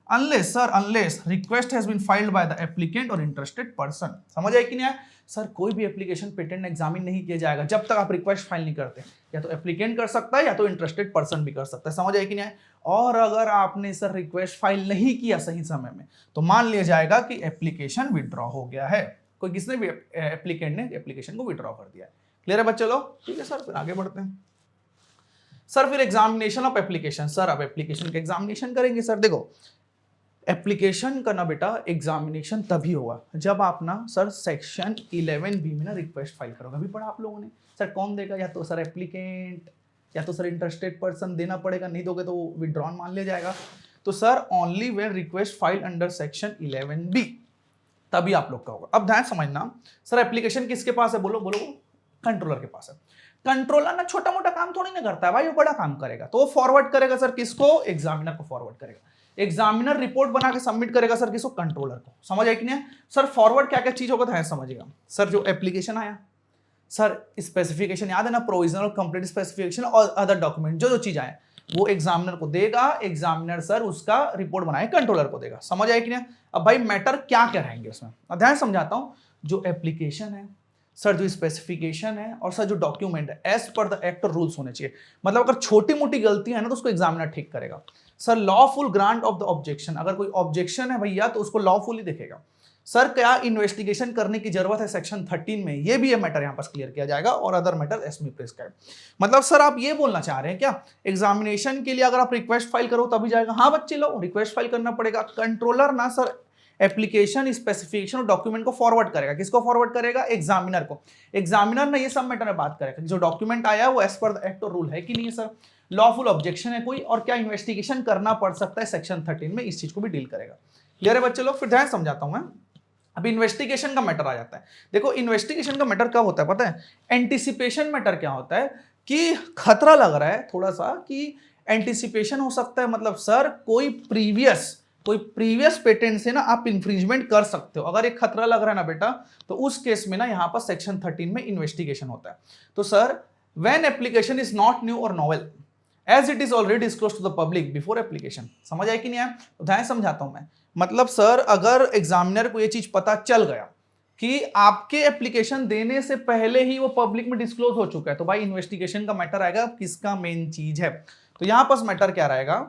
S1: unless request has been filed by the applicant और इंटरेस्टेड पर्सन। समझ आए कि नहीं? सर कोई भी एप्लीकेशन पेटेंट एग्जामिन नहीं किया जाएगा जब तक आप रिक्वेस्ट फाइल नहीं करते। या तो एप्लीकेंट कर सकता है या तो इंटरेस्टेड पर्सन भी कर सकता है। समझ आए कि नहीं? और अगर आपने सर रिक्वेस्ट फाइल नहीं किया सही समय में तो मान लिया जाएगा कि एप्लीकेशन विड्रॉ हो गया है, कोई किसने भी एप्लीकेंट ने एप्लीकेशन को विड्रॉ कर दिया है। क्लियर है बच्चे लोग? ठीक है सर, फिर आगे बढ़ते हैं। सर फिर एग्जामिनेशन ऑफ एप्लीकेशन। सर अब एप्लीकेशन का एग्जामिनेशन करेंगे। सर देखो एप्लीकेशन का ना बेटा एग्जामिनेशन तभी होगा जब आप ना सर सेक्शन 11B में ना रिक्वेस्ट फाइल करोगे। अभी पढ़ा आप लोगों ने। सर कौन देगा? या तो सर एप्लीकेंट या तो सर इंटरेस्टेड पर्सन देना पड़ेगा, नहीं दोगे तो विड्रॉन मान लिया जाएगा। तो sir only when request file under section 11B तभी आप लोग का होगा। अब ध्यान समझना सर एप्लीकेशन किसके पास है? बोलो बोलो। कंट्रोलर के पास है। कंट्रोलर ना छोटा मोटा काम थोड़ी ना करता है भाई, वो बड़ा काम करेगा। तो वो फॉरवर्ड करेगा सर किसको? एग्जामिनर को फॉरवर्ड करेगा। एग्जामिनर रिपोर्ट बना के सबमिट करेगा सर किसको? कंट्रोलर को। समझ आए कि नहीं? सर फॉरवर्ड क्या क्या चीज होगा है समझिएगा। सर जो एप्लीकेशन आया, सर स्पेसिफिकेशन याद है ना, प्रोविजनल और कंप्लीट स्पेसिफिकेशन और अदर डॉक्यूमेंट जो जो चीज आए वो एग्जामिनर को देगा। एग्जामिनर सर उसका रिपोर्ट बनाए कंट्रोलर को देगा। समझ आए कि नहीं? अब भाई मैटर क्या क्या रहेंगे उसमें, ध्यान समझाता हूं। जो एप्लीकेशन है सर, जो स्पेसिफिकेशन है और सर जो डॉक्यूमेंट है एज पर द एक्ट और रूल्स होने चाहिए। मतलब अगर छोटी मोटी गलती है ना तो उसको एग्जामिनर ठीक करेगा। Sir lawful grant of the objection, अगर कोई ऑब्जेक्शन है भैया तो उसको लॉफुली देखेगा। सर क्या इन्वेस्टिगेशन करने की जरूरत है सेक्शन 13 में, ये भी ये मैटर यहां पर क्लियर किया जाएगा। और अदर मैटर एस मी प्रिस्क्राइब। मतलब सर आप ये बोलना चाह रहे हैं क्या एग्जामिनेशन के लिए अगर आप रिक्वेस्ट फाइल करो तभी जाएगा? हाँ बच्चे लोग, रिक्वेस्ट फाइल करना पड़ेगा। कंट्रोलर ना सर एप्लीकेशन स्पेसिफिकेशन और डॉक्यूमेंट को फॉरवर्ड करेगा। किसको फॉरवर्ड करेगा? एग्जामिनर को। एग्जामिनर ने ये सब मैटर में बात करेगा जो डॉक्यूमेंट आया है वो एज पर द एक्ट और रूल है कि नहीं है सर, लॉफुल ऑब्जेक्शन है कोई, और क्या इन्वेस्टिगेशन करना पड़ सकता है सेक्शन 13 में, इस चीज को भी डील करेगा। क्लियर है बच्चे लोग? फिर ध्यान समझाता हूं मैं। अब इन्वेस्टिगेशन का मैटर आ जाता है। देखो इन्वेस्टिगेशन का मैटर क्या होता है पता है? एंटिसिपेशन मैटर क्या होता है कि खतरा लग रहा है थोड़ा सा कि एंटिसिपेशन हो सकता है। मतलब सर कोई प्रीवियस पेटेंट से ना आप इंफ्रिंजमेंट कर सकते हो। अगर एक खतरा लग रहा है ना बेटा तो उस केस में ना यहां पर सेक्शन 13 में इन्वेस्टिगेशन होता है। तो sir when application is not new और novel as it is already disclosed to the public before application. समझ आए कि नहीं आया? तो ध्यान समझाता हूं मैं। मतलब सर अगर एग्जामिनर को ये चीज पता चल गया कि आपके एप्लीकेशन देने से पहले ही वो पब्लिक में डिस्क्लोज हो चुका है तो भाई इन्वेस्टिगेशन का मैटर आएगा किसका मेन चीज है। तो यहां पर मैटर क्या रहेगा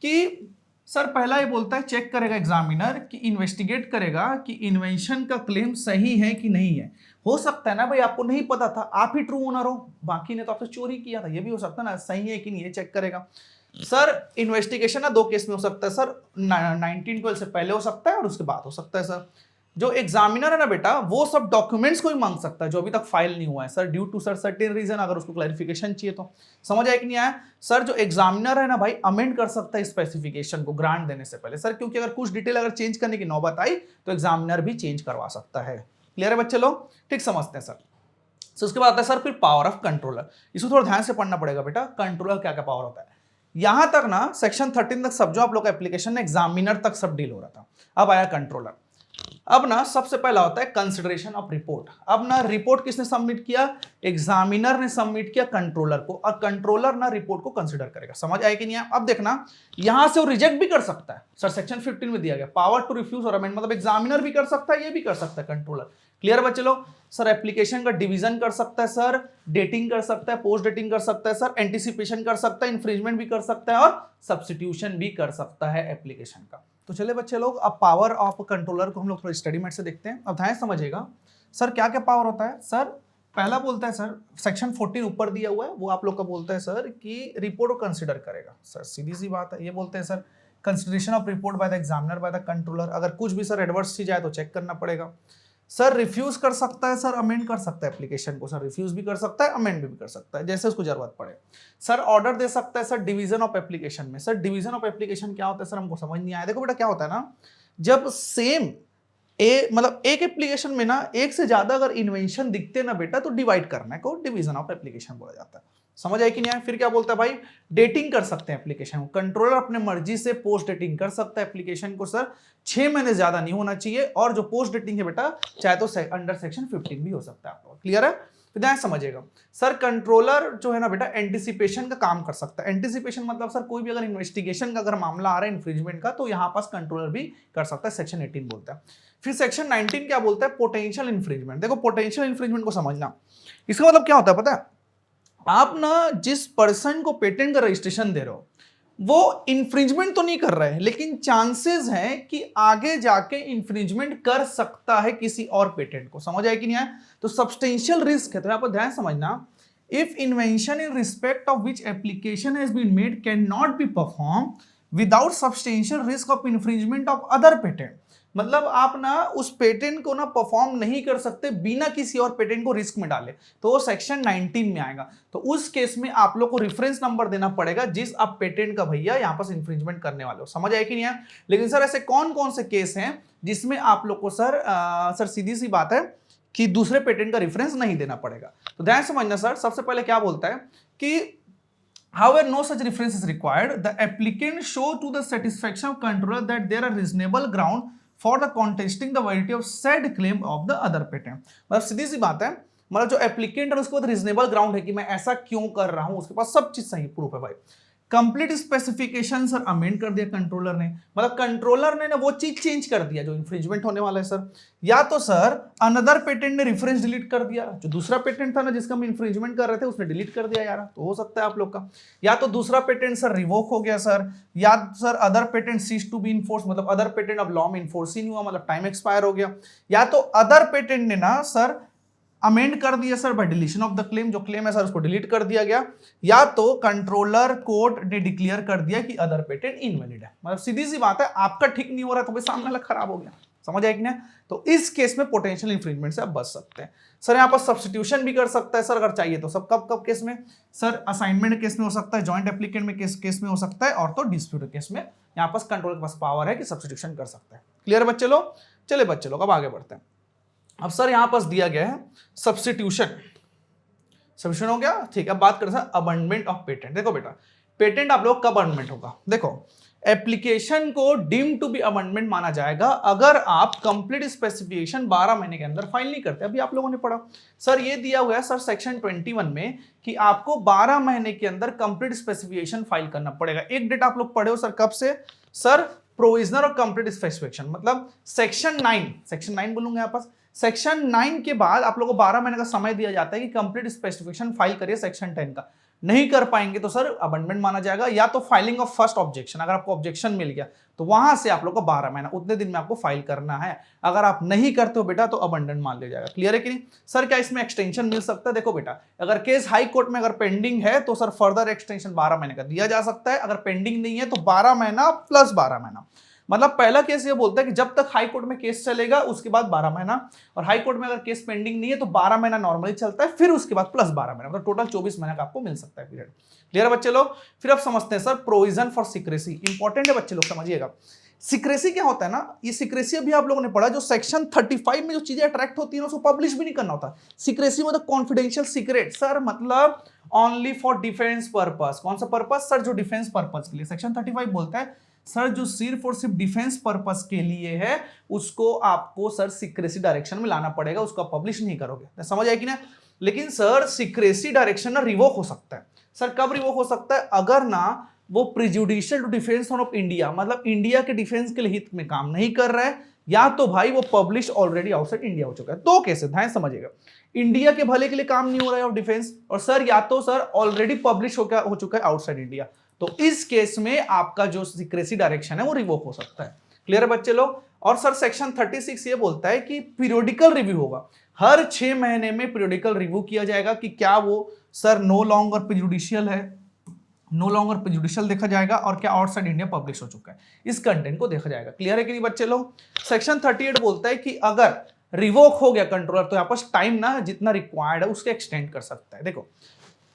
S1: कि सर पहला ये बोलता है चेक करेगा एग्जामिनर कि इन्वेस्टिगेट करेगा कि इन्वेंशन का क्लेम सही है कि नहीं है। हो सकता है ना भाई आपको नहीं पता था, आप ही ट्रू ओनर हो, बाकी ने तो आपसे चोरी किया था, ये भी हो सकता है ना, सही है कि नहीं ये चेक करेगा। सर इन्वेस्टिगेशन ना दो केस में हो सकता है सर, 1912 से पहले हो सकता है और उसके बाद हो सकता है। सर जो एग्जामिनर है ना बेटा वो सब डॉक्यूमेंट्स को भी मांग सकता है जो अभी तक फाइल नहीं हुआ है sir, due to sir certain reason, अगर उसको क्लैरिफिकेशन चाहिए तो। समझ आया कि नहीं आया? सर जो एग्जामिनर है ना भाई अमेंड कर सकता है स्पेसिफिकेशन को ग्रांट देने से पहले सर, क्योंकि अगर कुछ डिटेल अगर चेंज करने की नौबत आई तो एग्जामिनर भी चेंज करवा सकता है। क्लियर है बच्चे लोग? ठीक समझते हैं सर। तो उसके बाद आता है सर फिर पावर ऑफ कंट्रोलर। इसको थोड़ा ध्यान से पढ़ना पड़ेगा बेटा, कंट्रोलर क्या क्या पावर होता है। यहां तक ना सेक्शन 13 तक सब जो आप लोग एप्लीकेशन एग्जामिनर तक सब डील हो रहा था। अब आया कंट्रोलर। अब ना सबसे पहला होता है कंसिडरेशन ऑफ रिपोर्ट। अब ना रिपोर्ट किसने सबमिट किया? एग्जामिनर ने सबमिट किया कंट्रोलर को, और कंट्रोलर ना रिपोर्ट को कंसिडर करेगा। समझ आए कि नहीं? अब देखना यहां से वो रिजेक्ट भी कर सकता है सर, सेक्शन 15 में दिया गया पावर टू रिफ्यूज और अमेंड, मतलब एग्जामिनर भी कर सकता है ये भी कर सकता है कंट्रोलर। क्लियर बच्चे लोग? सर एप्लीकेशन का डिवीजन कर सकता है सर, डेटिंग कर सकता है, पोस्ट डेटिंग कर सकता है सर, एंटीसिपेशन कर सकता है, इन्फ्रिंजमेंट भी कर सकता है और सब्स्टिट्यूशन भी कर सकता है एप्लीकेशन का। तो चले बच्चे लोग, अब पावर ऑफ कंट्रोलर को हम लोग थोड़ा स्टडी मेट से देखते हैं। अब ध्यान समझिएगा सर क्या क्या पावर होता है। सर पहला बोलता है सर सेक्शन 14 ऊपर दिया हुआ है, वो आप लोग का बोलता है सर कि रिपोर्ट को कंसिडर करेगा। सर सीधी सी बात है, ये बोलते हैं sir consideration of report by the examiner by the controller, अगर कुछ भी सर एडवर्स चीज आए तो चेक करना पड़ेगा। सर रिफ्यूज कर सकता है, सर अमेंड कर सकता है एप्लीकेशन को, सर रिफ्यूज भी कर सकता है, अमेंड भी कर सकता है जैसे उसको जरूरत पड़े। सर ऑर्डर दे सकता है सर डिवीजन ऑफ एप्लीकेशन में। सर डिवीजन ऑफ एप्लीकेशन क्या होता है सर, हमको समझ नहीं आया। देखो बेटा क्या होता है ना, जब सेम मतलब एक एप्लीकेशन में ना एक से ज्यादा अगर इन्वेंशन दिखते ना बेटा, तो डिवाइड करना को डिवीजन ऑफ एप्लीकेशन बोला जाता है। समझ आए कि नहीं आया? फिर क्या बोलता है भाई, डेटिंग कर सकते हैं एप्लीकेशन को, कंट्रोलर अपने मर्जी से पोस्ट डेटिंग कर सकता है एप्लीकेशन को सर, 6 महीने से ज्यादा नहीं होना चाहिए, और जो पोस्ट डेटिंग है बेटा चाहे तो अंडर सेक्शन 15 भी हो सकता है आपको। क्लियर है? तो ध्यान समझिएगा सर, कंट्रोलर जो है ना बेटा एंटीसिपेशन का काम कर सकता है। एंटीसिपेशन मतलब सर कोई भी अगर इन्वेस्टिगेशन का अगर मामला आ रहा है इन्फ्रिंजमेंट का, तो यहाँ पास कंट्रोलर भी कर सकता है, सेक्शन 18 बोलता है। फिर सेक्शन 19 क्या बोलता है, पोटेंशियल इन्फ्रिंजमेंट। देखो पोटेंशियल इन्फ्रिंजमेंट को समझना, इसका मतलब क्या होता है पता है, आप ना जिस पर्सन को पेटेंट का रजिस्ट्रेशन दे रहे हो वो इन्फ्रिंजमेंट तो नहीं कर रहे हैं, लेकिन चांसेस हैं कि आगे जाके इन्फ्रिंजमेंट कर सकता है किसी और पेटेंट को। समझ आए कि नहीं आए? तो सब्सटेंशियल रिस्क है, तो आप ध्यान समझना, if invention in respect of which application has been made can not be perform without substantial risk of infringement of other patent. मतलब आप ना उस पेटेंट को ना परफॉर्म नहीं कर सकते बिना किसी और पेटेंट को रिस्क में डाले, तो वो सेक्शन 19 में आएगा। तो उस केस में आप लोग को रेफरेंस नंबर देना पड़ेगा जिस आप पेटेंट का भैया यहाँ पर इंफ्रिंजमेंट करने वाले हो। समझ आए कि नहीं आया? लेकिन सर ऐसे कौन कौन से केस हैं जिसमें आप लोग को सर सीधी सी बात है कि दूसरे पेटेंट का रेफरेंस नहीं देना पड़ेगा। तो ध्यान समझना सर, सबसे पहले क्या बोलता है कि however no such reference is required, the applicant show to the satisfaction of controller that there are reasonable ground for the contesting the validity of said claim of the other patent। मतलब सीधी सी बात है, मतलब जो applicant है उसके पास reasonable ground है कि मैं ऐसा क्यों कर रहा हूं, उसके पास सब चीज सही प्रूफ है भाई। कंप्लीट स्पेसिफिकेशन सर अमेंड कर दिया कंट्रोलर ने, मतलब कंट्रोलर ने ना वो चीज चेंज कर दिया जो इन्फ्रिंजमेंट होने वाला है सर। या तो सर अनदर पेटेंट ने रेफरेंस डिलीट कर दिया, जो दूसरा पेटेंट था ना जिसका हम इन्फ्रिंजमेंट कर रहे थे उसने डिलीट कर दिया यार, तो हो सकता है आप लोग का। या तो दूसरा पेटेंट सर रिवोक हो गया सर, या sir other patent cease to be in force, मतलब अदर पेटेंट अब लॉ में इन्फोर्स ही नहीं हुआ, मतलब टाइम एक्सपायर हो गया। या तो अदर पेटेंट ने ना सर अमेंड कर दिया sir by deletion of the claim, जो क्लेम है सर उसको डिलीट कर दिया गया। या तो कंट्रोलर कोर्ट ने डिक्लेयर कर दिया कि अदर पेटेंट इनवैलिड है। मतलब सीधी सी बात है, आपका ठीक नहीं हो रहा तो भाई सामने वाला खराब हो गया। समझ आए कि नहीं? तो इस केस में पोटेंशियल इन्फ्रिंजमेंट से आप बच सकते हैं। सर यहाँ पर सब्स्टिट्यूशन भी कर सकता है सर अगर चाहिए तो। सब कब कब केस में सर, असाइनमेंट केस में हो सकता है, जॉइंट एप्लीकेंट में केस में हो सकता है, और तो डिस्प्यूट केस में यहाँ पर कंट्रोलर के पास पावर है कि सब्स्टिट्यूशन कर सकता है। क्लियर बच्चे लोग? चले बच्चे लोग अब आगे बढ़ते हैं। अब सर यहां पास दिया गया है सब्स्टिट्यूशन हो गया, ठीक है। अब बात करते हैं अमेंडमेंट ऑफ पेटेंट। देखो बेटा पेटेंट आप लोग कब अमेंडमेंट होगा, देखो एप्लीकेशन को डीम टू बी अमेंडमेंट माना जाएगा अगर आप कंप्लीट स्पेसिफिकेशन 12 महीने के अंदर फाइल नहीं करते। अभी आप लोगों ने पढ़ा सर, ये दिया हुआ है सर सेक्शन 21 में कि आपको 12 महीने के अंदर कंप्लीट स्पेसिफिकेशन फाइल करना पड़ेगा। एक डेट आप लोग पढ़े हो सर, कब से सर, प्रोविजनल और कंप्लीट स्पेसिफिकेशन, मतलब सेक्शन 9 बोलूंगा यहाँ पास, सेक्शन 9 के बाद आप लोगों को 12 महीने का समय दिया जाता है कि कंप्लीट स्पेसिफिकेशन फाइल करिए सेक्शन 10 का। नहीं कर पाएंगे तो सर अमेंडमेंट माना जाएगा, या तो फाइलिंग ऑफ फर्स्ट ऑब्जेक्शन, अगर आपको ऑब्जेक्शन मिल गया तो वहां से आप लोग को 12 महीना उतने दिन में आपको फाइल करना है। अगर आप नहीं करते हो बेटा तो अमेंडमेंट मान लिया जाएगा। क्लियर है कि नहीं? सर क्या इसमें एक्सटेंशन मिल सकता है? देखो बेटा अगर केस हाई कोर्ट में अगर पेंडिंग है तो सर फर्दर एक्सटेंशन 12 महीने का दिया जा सकता है। अगर पेंडिंग नहीं है तो 12 महीना प्लस 12 महीना, मतलब पहला केस ये बोलता है कि जब तक हाई कोर्ट में केस चलेगा उसके बाद 12 महीना, और हाई कोर्ट में अगर केस पेंडिंग नहीं है तो 12 महीना नॉर्मली चलता है, फिर उसके बाद प्लस 12 महीना, मतलब टोटल 24 महीना का आपको मिल सकता है पीरियड। क्लियर है बच्चे लोग? फिर अब समझते हैं sir provision for secrecy, important है बच्चे लोग, समझिएगा। सीक्रेसी क्या होता है ना, ये सीक्रेसी अभी आप लोगों ने पढ़ा, जो सेक्शन 35 में जो चीजें अट्रैक्ट होती है उसको पब्लिश भी नहीं करना होता। सीक्रेसी मतलब कॉन्फिडेंशियल सीक्रेट सर, मतलब ओनली फॉर डिफेंस पर्पस। कौन सा पर्पस सर? जो डिफेंस पर्पस के लिए सेक्शन 35 बोलता है सर, जो सिर्फ और सिर्फ डिफेंस पर्पस के लिए है उसको आपको सर सीक्रेसी डायरेक्शन में लाना पड़ेगा, उसको आप पब्लिश नहीं करोगे। समझ आए कि ना? लेकिन सर सीक्रेसी डायरेक्शन ना रिवोक हो सकता है। सर कब रिवोक हो सकता है? अगर ना वो प्रिजुडिशियल टू डिफेंस ऑफ इंडिया, मतलब इंडिया के डिफेंस के लिए हित में काम नहीं कर रहा है, या तो भाई वो पब्लिश ऑलरेडी आउटसाइड इंडिया हो चुका है। दो केसेस ध्यान समझिएगा, इंडिया के भले के लिए काम नहीं हो रहा है ऑफ डिफेंस, और सर या तो सर ऑलरेडी पब्लिश हो चुका है आउटसाइड इंडिया, तो इस केस में आपका जो सीक्रेसी डायरेक्शन है वो रिवोक हो सकता है। क्लियर है बच्चे लोग। और सर सेक्शन 36 ये बोलता है कि पीरियोडिकल रिव्यू होगा, हर 6 महीने में पीरियोडिकल रिव्यू किया जाएगा कि क्या वो सर नो लॉन्गर प्रेजुडिशियल है, नो लॉन्गर प्रेजुडिशियल देखा जाएगा, और क्या आउटसाइड इंडिया पब्लिश हो चुका है, इस कंटेंट को देखा जाएगा। क्लियर है कि नहीं बच्चे लोग। सेक्शन 38 बोलता है कि अगर रिवोक हो गया कंट्रोलर तो यहाँ पर टाइम ना जितना रिक्वायर्ड है उसके एक्सटेंड कर सकता है। देखो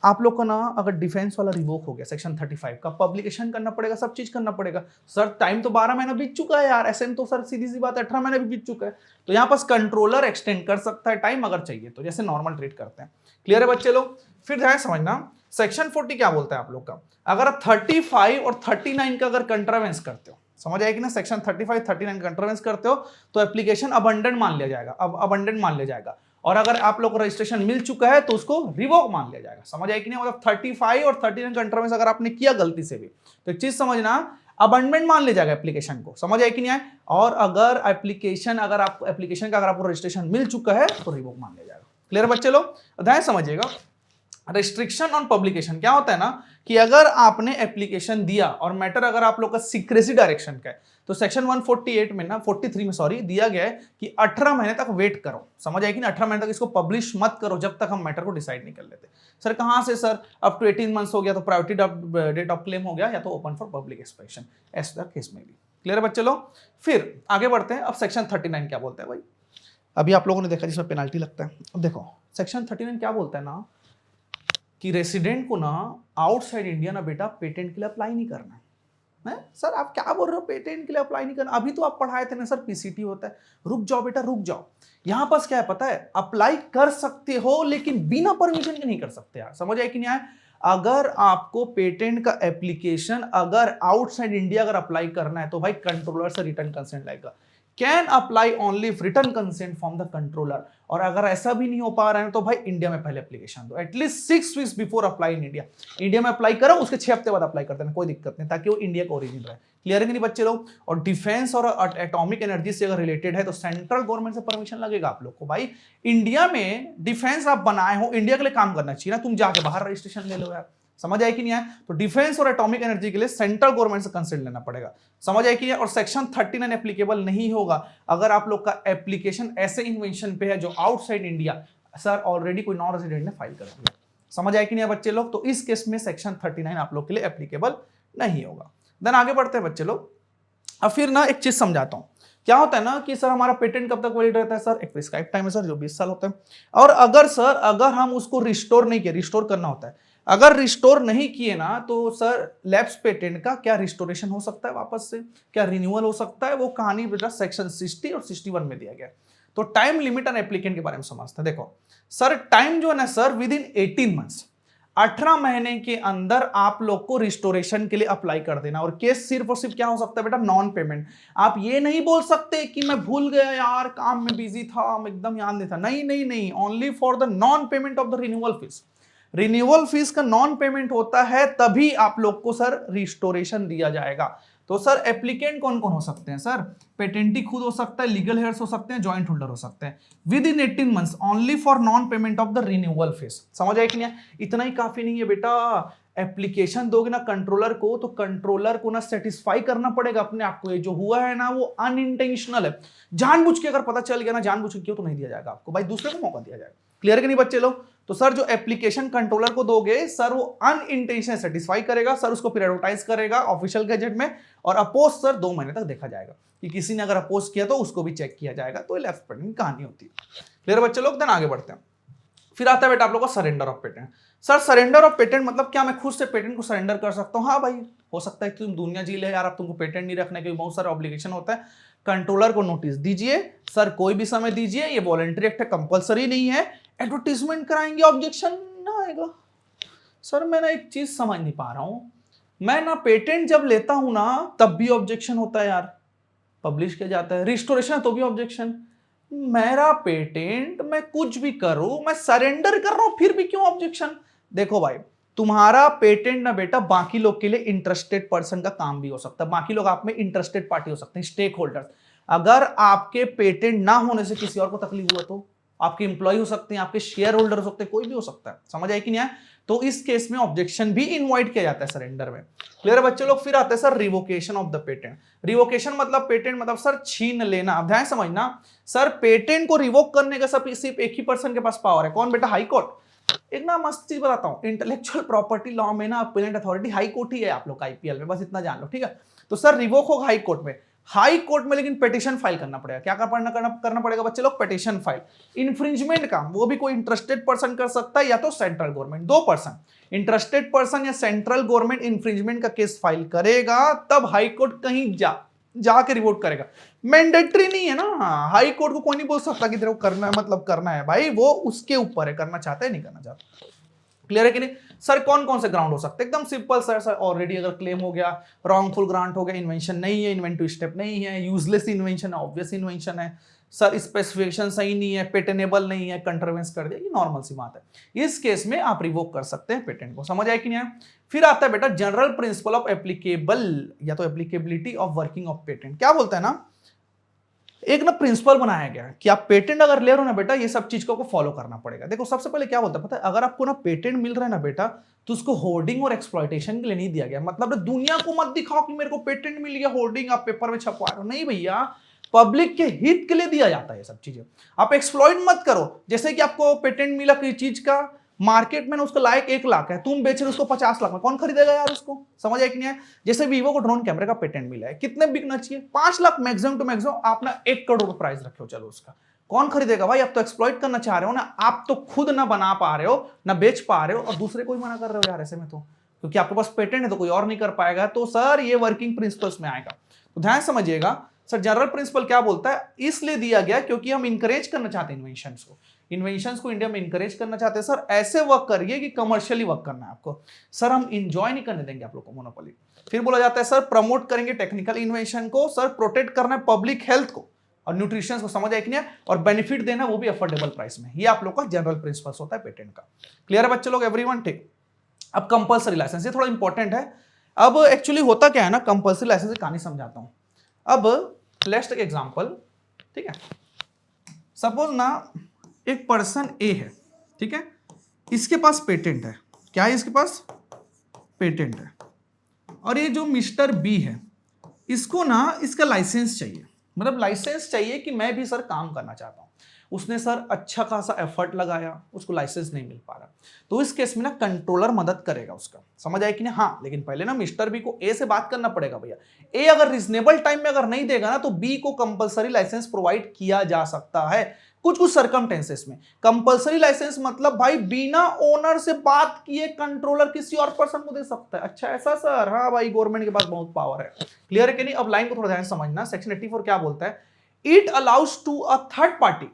S1: आप लोग को ना अगर डिफेंस वाला रिवोक हो गया सेक्शन 35 का, पब्लिकेशन करना पड़ेगा, सब चीज करना पड़ेगा। सर टाइम तो 12 महीना बीत चुका है यार, ऐसे में तो सर सीधी सी बात है 18 महीना भी बीत चुका है, तो यहाँ पास कंट्रोलर एक्सटेंड कर सकता है टाइम अगर चाहिए तो, जैसे नॉर्मल ट्रीट करते हैं। क्लियर है बच्चे लोग। फिर ध्यान समझना सेक्शन 40 क्या बोलता है आप लोग का, अगर आप 35 और 39 का अगर कंट्रावेंस करते हो, समझ आएगी ना, सेक्शन 35 39 कंट्रावेंस करते हो तो एप्लीकेशन अबंडेंट मान लिया जाएगा, अब अबंडेंट मान लिया जाएगा, और अगर आप लोग को रजिस्ट्रेशन मिल चुका है तो उसको रिवोक मान लिया जाएगा। समझ आएगी नहीं, मतलब 35 और 39 कंट्रावेंस अगर आपने किया गलती से भी तो एक चीज समझना, अबंडमेंट मान लिया जाएगा एप्लीकेशन को। समझ आए कि नहीं आए। और अगर एप्लीकेशन अगर आपको रजिस्ट्रेशन मिल चुका है तो रिवोक मान लिया जाएगा। क्लियर बच्चे लोग। ध्यान समझिएगा, रिस्ट्रिक्शन ऑन पब्लिकेशन क्या होता है ना कि अगर आपने एप्लीकेशन दिया और मैटर अगर आप लोग का सीक्रेसी डायरेक्शन का है तो सेक्शन 148 में ना 43 में सॉरी दिया गया है कि 18 महीने तक वेट करो। समझ आएगी ना, 18 महीने तक इसको पब्लिश मत करो जब तक हम मैटर को डिसाइड नहीं कर लेते। सर कहां से सर, अप टू 18 मंथ्स हो गया तो प्रायोरिटी डेट ऑफ क्लेम हो गया या तो ओपन फॉर पब्लिक इंस्पेक्शन, ऐसा केस में भी। क्लियर है बच्चे लोग। फिर आगे बढ़ते हैं। अब सेक्शन 39 क्या बोलता है भाई, अभी आप लोगों ने देखा जिसमें पेनाल्टी लगता है। अब देखो सेक्शन 39 क्या बोलता है ना कि रेसिडेंट को ना आउटसाइड इंडिया ना बेटा पेटेंट के लिए अप्लाई नहीं करना है। सर आप क्या बोल रहे हो, पेटेंट के लिए अप्लाई नहीं करना, अभी तो आप पढ़ाए थे ना सर पीसीटी होता है। रुक जाओ बेटा रुक जाओ, यहां पास क्या है पता है, अप्लाई कर सकते हो लेकिन बिना परमिशन के नहीं कर सकते यार। समझ आए कि नहीं आए। अगर आपको पेटेंट का एप्लीकेशन अगर आउटसाइड इंडिया अगर अप्लाई करना है तो भाई कंट्रोलर से रिटर्न कंसेंट लगेगा। Can apply only if return consent from the controller, और अगर ऐसा भी नहीं हो पा रहा है तो भाई इंडिया में पहले एप्लीकेशन दो, at least 6 weeks before apply in India. India में अप्लाई करो उसके 6 हफ्ते बाद अप्लाई कर देना, कोई दिक्कत नहीं, ताकि वो इंडिया का ओरिजिन रहे। क्लियर है कि नहीं बच्चे लोग। और डिफेंस और एटॉमिक एनर्जी से अगर रिलेटेड है तो सेंट्रल गवर्नमेंट से परमिशन लगेगा आप लोग को। भाई इंडिया में डिफेंस आप बनाए हो, इंडिया के लिए काम करना चाहिए ना, तुम जाके बाहर रजिस्ट्रेशन ले लो यार। समझ आए कि नहीं आए। तो डिफेंस और एटॉमिक एनर्जी के लिए सेंट्रल गवर्नमेंट से कंसेंट लेना पड़ेगा। समझ आए कि नहीं। और सेक्शन 39 एप्लीकेबल नहीं होगा अगर आप लोग का एप्लीकेशन ऐसे इन्वेंशन पे है जो आउटसाइड इंडिया सर ऑलरेडी कोई नॉन रेजिडेंट ने फाइल कर दिया। समझ आए कि नहीं बच्चे लोग। तो इस केस में सेक्शन 39 आप लोग के लिए एप्लीकेबल नहीं होगा। देन आगे बढ़ते हैं बच्चे लोग। अब फिर ना एक चीज समझाता हूं, क्या होता है ना कि सर हमारा पेटेंट कब तक वैलिड रहता है सर, एक प्रिस्क्राइब टाइम है सर जो 20 साल होता है। और अगर सर अगर हम उसको रिस्टोर नहीं किए, रिस्टोर करना होता है, अगर रिस्टोर नहीं किए ना तो सर लैप्स पेटेंट का क्या रिस्टोरेशन हो सकता है वापस से, क्या रिन्यूअल हो सकता है, वो कहानी बेटा सेक्शन 60 और 61 में दिया गया। तो टाइम लिमिट एंड एप्लीकेंट के बारे में समझते हैं। देखो सर टाइम जो है ना सर विद इन 18 मंथ्स, 18 महीने के अंदर आप लोग को रिस्टोरेशन के लिए अप्लाई कर देना। और केस सिर्फ और सिर्फ क्या हो सकता है बेटा, नॉन पेमेंट। आप ये नहीं बोल सकते कि मैं भूल गया यार, काम में बिजी था, मैं एकदम याद नहीं था, नहीं नहीं नहीं, only for the non payment of the renewal fees. Renewal fees का नॉन पेमेंट होता है तभी आप लोग को सर रिस्टोरेशन दिया जाएगा। तो सर एप्लीकेंट कौन कौन हो सकते हैं सर, पेटेंटी खुद हो सकता है, लीगल हेयर्स हो सकते हैं, जॉइंट होल्डर हो सकते हैं। With in 18 months only for non payment of the renewal fees. समझ आए कि नहीं। इतना ही काफी नहीं है बेटा, एप्लीकेशन दोगे ना कंट्रोलर को तो कंट्रोलर को ना सेटिस्फाई करना पड़ेगा अपने आप को, ये जो हुआ है ना वो अनइंटेंशनल है, जानबूझ के अगर पता चल गया ना जानबूझ के क्यों तो नहीं दिया जाएगा आपको, भाई दूसरे को मौका दिया जाएगा। क्लियर कि नहीं बच्चे लोग। तो सर जो एप्लीकेशन कंट्रोलर को दोगे सर वो अनइंटेंशनल सेटिस्फाई करेगा, सर उसको फिर एडवर्टाइज करेगा ऑफिशियल गैजेट में, और अपोज सर 2 महीने तक देखा जाएगा कि किसी ने अगर अपोज किया तो उसको भी चेक किया जाएगा। तो लेफ्ट पेटेंट कहानी होती है। क्लियर बच्चे लोग। देन आगे बढ़ते हैं। फिर आता है बेटा आप लोग का surrender of patent. Sir surrender of patent मतलब क्या, मैं खुद से पेटेंट को सरेंडर कर सकता हूं? हाँ भाई हो सकता है कि तुम दुनिया जी ले यार, अब तुमको पेटेंट नहीं रखने के बहुत सारे ऑब्लिगेशन होता है। कंट्रोलर को नोटिस दीजिए सर, कोई भी समय दीजिए, ये वॉलंटरी एक्ट है, कंपलसरी नहीं है। एडवर्टीजमेंट कराएंगे, ऑब्जेक्शन ना आएगा। सर मैं ना एक चीज समझ नहीं पा रहा हूं, मैं ना पेटेंट जब लेता हूं ना तब भी ऑब्जेक्शन होता है यार, पब्लिश किया जाता है, रिस्टोरेशन तो भी ऑब्जेक्शन, मेरा पेटेंट मैं कुछ भी करूं, मैं सरेंडर कर रहा हूं फिर भी क्यों ऑब्जेक्शन? देखो भाई तुम्हारा पेटेंट ना बेटा बाकी लोग के लिए इंटरेस्टेड पर्सन का काम भी हो सकता है, बाकी लोग आप में इंटरेस्टेड पार्टी हो सकते हैं, स्टेक होल्डर्स। अगर आपके पेटेंट ना होने से किसी और को तकलीफ हुआ तो आपके एम्प्लॉय हो सकते हैं, आपके शेयर होल्डर हो सकते हैं, कोई भी हो सकता है। समझ आए कि नहीं आए? तो इस केस में ऑब्जेक्शन भी इनवाइट किया जाता है सरेंडर में। क्लियर है बच्चे लोग? फिर आते हैं sir revocation of the patent. Revocation मतलब पेटेंट मतलब सर छीन लेना। अब ध्यान समझना सर, पेटेंट को रिवोक करने का सिर्फ एक ही पर्सन के पास पावर है। कौन बेटा? High court. एक ना मस्त चीज बताता हूं, इंटेलेक्चुअल प्रॉपर्टी लॉ में ना अपीलेंट अथॉरिटी हाई कोर्ट ही है आप लोग का आईपीएल में, बस इतना जान लो, ठीक है? तो सर रिवोक होगा हाई कोर्ट में। हाई कोर्ट में लेकिन पिटीशन फाइल करना पड़ेगा। क्या करना पड़ेगा बच्चे लोग? Petition file. इन्फ्रिंजमेंट का वो भी कोई इंटरेस्टेड पर्सन कर सकता है या तो सेंट्रल गवर्नमेंट, दो पर्सन, इंटरेस्टेड पर्सन या सेंट्रल गवर्नमेंट इन्फ्रिंजमेंट का केस फाइल करेगा, तब हाई कोर्ट कहीं जाके रिवोट करेगा। मैंडेटरी नहीं है ना, हाई कोर्ट को कोई नहीं बोल सकता कि तेरे को करना है मतलब करना है भाई, वो उसके ऊपर है, करना चाहता है नहीं करना चाहता। क्लियर है कि नहीं सर? कौन कौन से ग्राउंड हो सकते हैं? एकदम सिंपल सर ऑलरेडी अगर क्लेम हो गया, रॉन्गफुल ग्रांट हो गया, इन्वेंशन नहीं है, इन्वेंटिव स्टेप नहीं है, यूजलेस इन्वेंशन है, ऑब्वियस इन्वेंशन है, सर स्पेसिफिकेशन सही नहीं है, पेटेनेबल नहीं है, कंट्रोवेंस कर दिया, ये नॉर्मल सी बात है। इस केस में आप रिवोक कर सकते हैं पेटेंट को। समझ आए कि नहीं आया? फिर आता है बेटा जनरल प्रिंसिपल ऑफ एप्लीकेबल या तो applicability of working of patent. क्या बोलता है ना, एक ना प्रिंसिपल बनाया गया कि आप पेटेंट अगर ले रहे हो ना बेटा, ये सब चीज को फॉलो करना पड़ेगा। देखो सबसे पहले क्या होता है पता है, अगर आपको ना पेटेंट मिल रहा है ना बेटा, तो उसको होर्डिंग और एक्सप्लॉइटेशन के लिए नहीं दिया गया। मतलब दुनिया को मत दिखाओ कि मेरे को पेटेंट मिल गया, होर्डिंग आप पेपर में छपवा रहे हो, नहीं भैया, पब्लिक के हित के लिए दिया जाता है ये सब चीजें। आप एक्सप्लॉइट मत करो। जैसे कि आपको पेटेंट मिला किसी चीज का, मार्केट में ना उसका लायक 1 लाख है, तुम बेच रहे हो उसको 50 लाख में, कौन खरीदेगा यार उसको? समझ आए कि नहीं है? जैसे वीवो को ड्रोन कैमरे का पेटेंट मिला है, कितने बिकना चाहिए? 5 लाख मैक्सिमम टू मैक्सिमम। आप ना 1 करोड़ रुपए प्राइस रखे हो, चलो उसका कौन खरीदेगा भाई? आप तो एक्सप्लॉइट करना चाह रहे हो ना, आप तो खुद ना बना पा रहे हो ना बेच पा रहे हो, और दूसरे को ही मना कर रहे हो यार ऐसे में, तो क्योंकि आपके पास पेटेंट है तो कोई और नहीं कर पाएगा। तो सर ये वर्किंग प्रिंसिपल्स में आएगा, तो ध्यान समझिएगा। सर जनरल प्रिंसिपल क्या बोलता है, इसलिए दिया गया क्योंकि हम इंकरेज करना चाहते हैं इन्वेंशंस को इंडिया में इंकरेज करना चाहते हैं। सर ऐसे वर्क करिए कि कमर्शियली वर्क करना है आपको, सर हम इंजॉय नहीं करने देंगे आप लोग को मोनोपोली। फिर बोला जाता है सर प्रमोट करेंगे टेक्निकल इन्वेंशन को, सर प्रोटेक्ट करना है पब्लिक हेल्थ को और न्यूट्रिशन को, समझ आए कि नहीं, और बेनिफिट देना वो भी अफोर्डेबल प्राइस में। ये आप लोग का जनरल प्रिंसिपल्स होता है पेटेंट का। क्लियर है बच्चे लोग? एवरीवन ठीक। अब कंपल्सरी लाइसेंस, ये थोड़ा इंपॉर्टेंट है। अब एक्चुअली होता क्या है ना, कंपल्सरी लाइसेंस की कहानी समझाता हूं। अब लेट्स टेक एग्जांपल, ठीक है? सपोज ना एक पर्सन ए है, ठीक है? इसके पास पेटेंट है। क्या है इसके पास? पेटेंट है। और ये जो मिस्टर बी है, इसको ना इसका लाइसेंस चाहिए। मतलब लाइसेंस चाहिए कि मैं भी सर काम करना चाहता हूं। उसने सर अच्छा खासा एफर्ट लगाया, उसको लाइसेंस नहीं मिल पा रहा, तो इस केस में ना कंट्रोलर मदद करेगा उसका। समझ आए कि नहीं? हाँ, लेकिन पहले ना मिस्टर बी को ए से बात करना पड़ेगा भैया। ए अगर रिजनेबल टाइम में अगर नहीं देगा ना, तो बी को कंपलसरी लाइसेंस प्रोवाइड किया जा सकता है कुछ कुछ सर्कमटेंसेस में। कंपलसरी लाइसेंस मतलब भाई बिना ओनर से बात किए कंट्रोलर किसी और पर्सन को दे सकता है। अच्छा ऐसा सर? हाँ भाई, गवर्नमेंट के पास बहुत पावर है। क्लियर है कि नहीं? अब लाइन को थोड़ा ध्यान समझना। सेक्शन 84 क्या बोलता है? It allows to a third party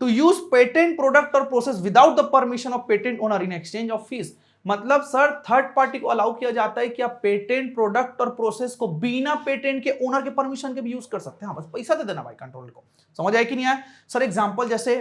S1: to use patent product और process without the permission of patent owner in exchange of fees. मतलब सर थर्ड पार्टी को अलाउ किया जाता है कि आप पेटेंट प्रोडक्ट और प्रोसेस को बिना पेटेंट के ओनर के परमिशन के भी यूज कर सकते हैं। हाँ, बस पैसा दे देना भाई कंट्रोल को। समझ आए कि नहीं आया? सर एग्जांपल जैसे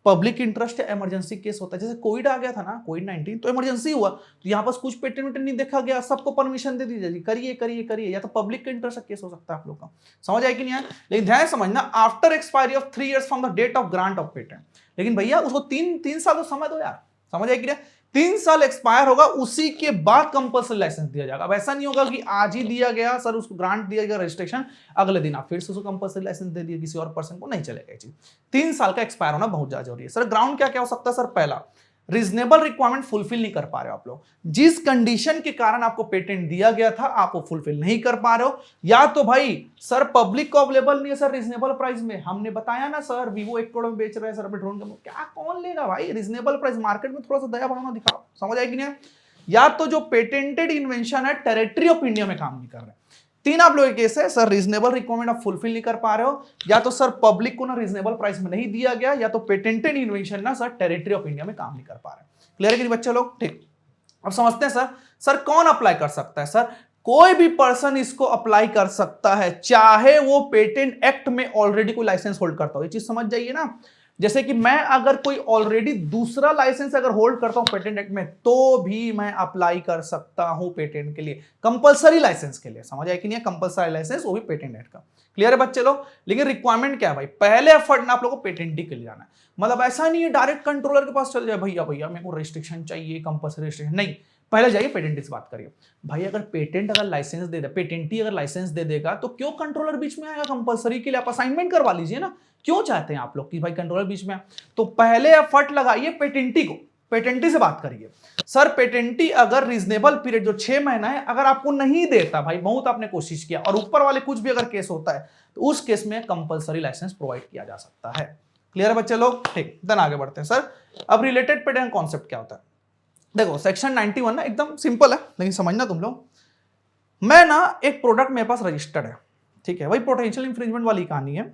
S1: पब्लिक इंटरेस्ट या इमरजेंसी केस होता है, जैसे कोविड आ गया था ना, कोविड-19, तो इमरजेंसी हुआ, तो यहाँ पर कुछ पेटेंट वेटेंट नहीं देखा गया, सबको परमिशन दे दीजिए, करिए करिए करिए, या तो पब्लिक इंटरेस्ट का केस हो सकता है आप लोग का। समझ आए कि नहीं आया? लेकिन ध्यान समझना, after expiry of 3 years from the date of grant of patent. लेकिन भैया उसको तीन साल तो समय दो यार। समझ आए कि नहीं? 3 साल एक्सपायर होगा, उसी के बाद कंपल्सरी लाइसेंस दिया जाएगा। अब ऐसा नहीं होगा कि आज ही दिया गया सर, उसको ग्रांट दिया गया रजिस्ट्रेशन, अगले दिन आप फिर से उसको कंपल्सरी लाइसेंस दे दिए किसी और पर्सन को, नहीं चलेगा ये चीज। 3 साल का एक्सपायर होना बहुत ज्यादा जरूरी है। सर ग्राउंड क्या क्या हो सकता है? सर पहला, रीजनेबल रिक्वायरमेंट फुलफिल नहीं कर पा रहे हो आप लोग, जिस कंडीशन के कारण आपको पेटेंट दिया गया था आप वो फुलफिल नहीं कर पा रहे हो, या तो भाई सर पब्लिक को अवेलेबल नहीं है सर रीजनेबल प्राइस में। हमने बताया ना सर, वीवो 1 करोड़ में बेच रहे हैं सर अपने ड्रोन का, क्या कौन लेगा भाई? रीजनेबल प्राइस, मार्केट में थोड़ा सा दया भावना दिखाओ। समझ आएगी नहीं? या तो जो पेटेंटेड इन्वेंशन है टेरिटरी ऑफ इंडिया में काम नहीं कर रहे। 3 आप लोगों के केस है, सर रीजनेबल रिक्वायरमेंट आप फुलफिल नहीं कर पा रहे हो, या तो सर पब्लिक को ना रीजनेबल प्राइस में नहीं दिया गया, या तो पेटेंटेड इन्वेंशन ना सर टेरिटरी ऑफ इंडिया में काम नहीं कर पा रहे। क्लियर है कि बच्चे लोग? ठीक। अब समझते हैं सर कौन अप्लाई कर सकता है? सर कोई भी पर्सन इसको अप्लाई कर सकता है, चाहे वो पेटेंट एक्ट में ऑलरेडी कोई लाइसेंस होल्ड करता हो। ये चीज समझ जाइए ना, जैसे कि मैं अगर कोई ऑलरेडी दूसरा लाइसेंस अगर होल्ड करता हूं पेटेंट एक्ट में, तो भी मैं अप्लाई कर सकता हूं पेटेंट के लिए, कंपलसरी लाइसेंस के लिए। समझ आया कि नहीं? कंपलसरी लाइसेंस वो भी पेटेंट एक्ट का। क्लियर है बच्चे लोग? लेकिन रिक्वायरमेंट क्या है भाई? पहले एफर्ट ना आप लोगों को पेटेंटी के लिए जाना है। मतलब ऐसा नहीं है डायरेक्ट कंट्रोलर के पास चल जाए, भैया भैया मेरे को रेस्ट्रिक्शन चाहिए, कंपलसरी रेस्ट्रिक्शन नहीं, पहले जाइए पेटेंटी से बात करिए। भाई अगर पेटेंट अगर लाइसेंस दे दे, पेटेंटी अगर लाइसेंस दे देगा तो क्यों कंट्रोलर बीच में आएगा? कंपलसरी के लिए आप असाइनमेंट करवा लीजिए ना। क्यों चाहते हैं आप लोग कि भाई कंट्रोलर बीच में? तो पहले एफर्ट लगाइए पेटेंटी को, पेटेंटी से बात करिए। सर पेटेंटी अगर रीजनेबल पीरियड जो 6 महीना है अगर आपको नहीं देता, भाई बहुत आपने कोशिश किया और ऊपर वाले कुछ भी अगर केस होता है तो उस केस में कंपलसरी लाइसेंस प्रोवाइड किया जा सकता है। क्लियर है बच्चे लोग? ठीक, देन आगे बढ़ते हैं। सर अब रिलेटेड पेटेंट कॉन्सेप्ट क्या होता है? देखो सेक्शन 91 ना एकदम सिंपल है, लेकिन समझना तुम लोग। मैं ना एक प्रोडक्ट मेरे पास रजिस्टर्ड है, ठीक है, वही पोटेंशियल इंफ्रिंजमेंट वाली कहानी है।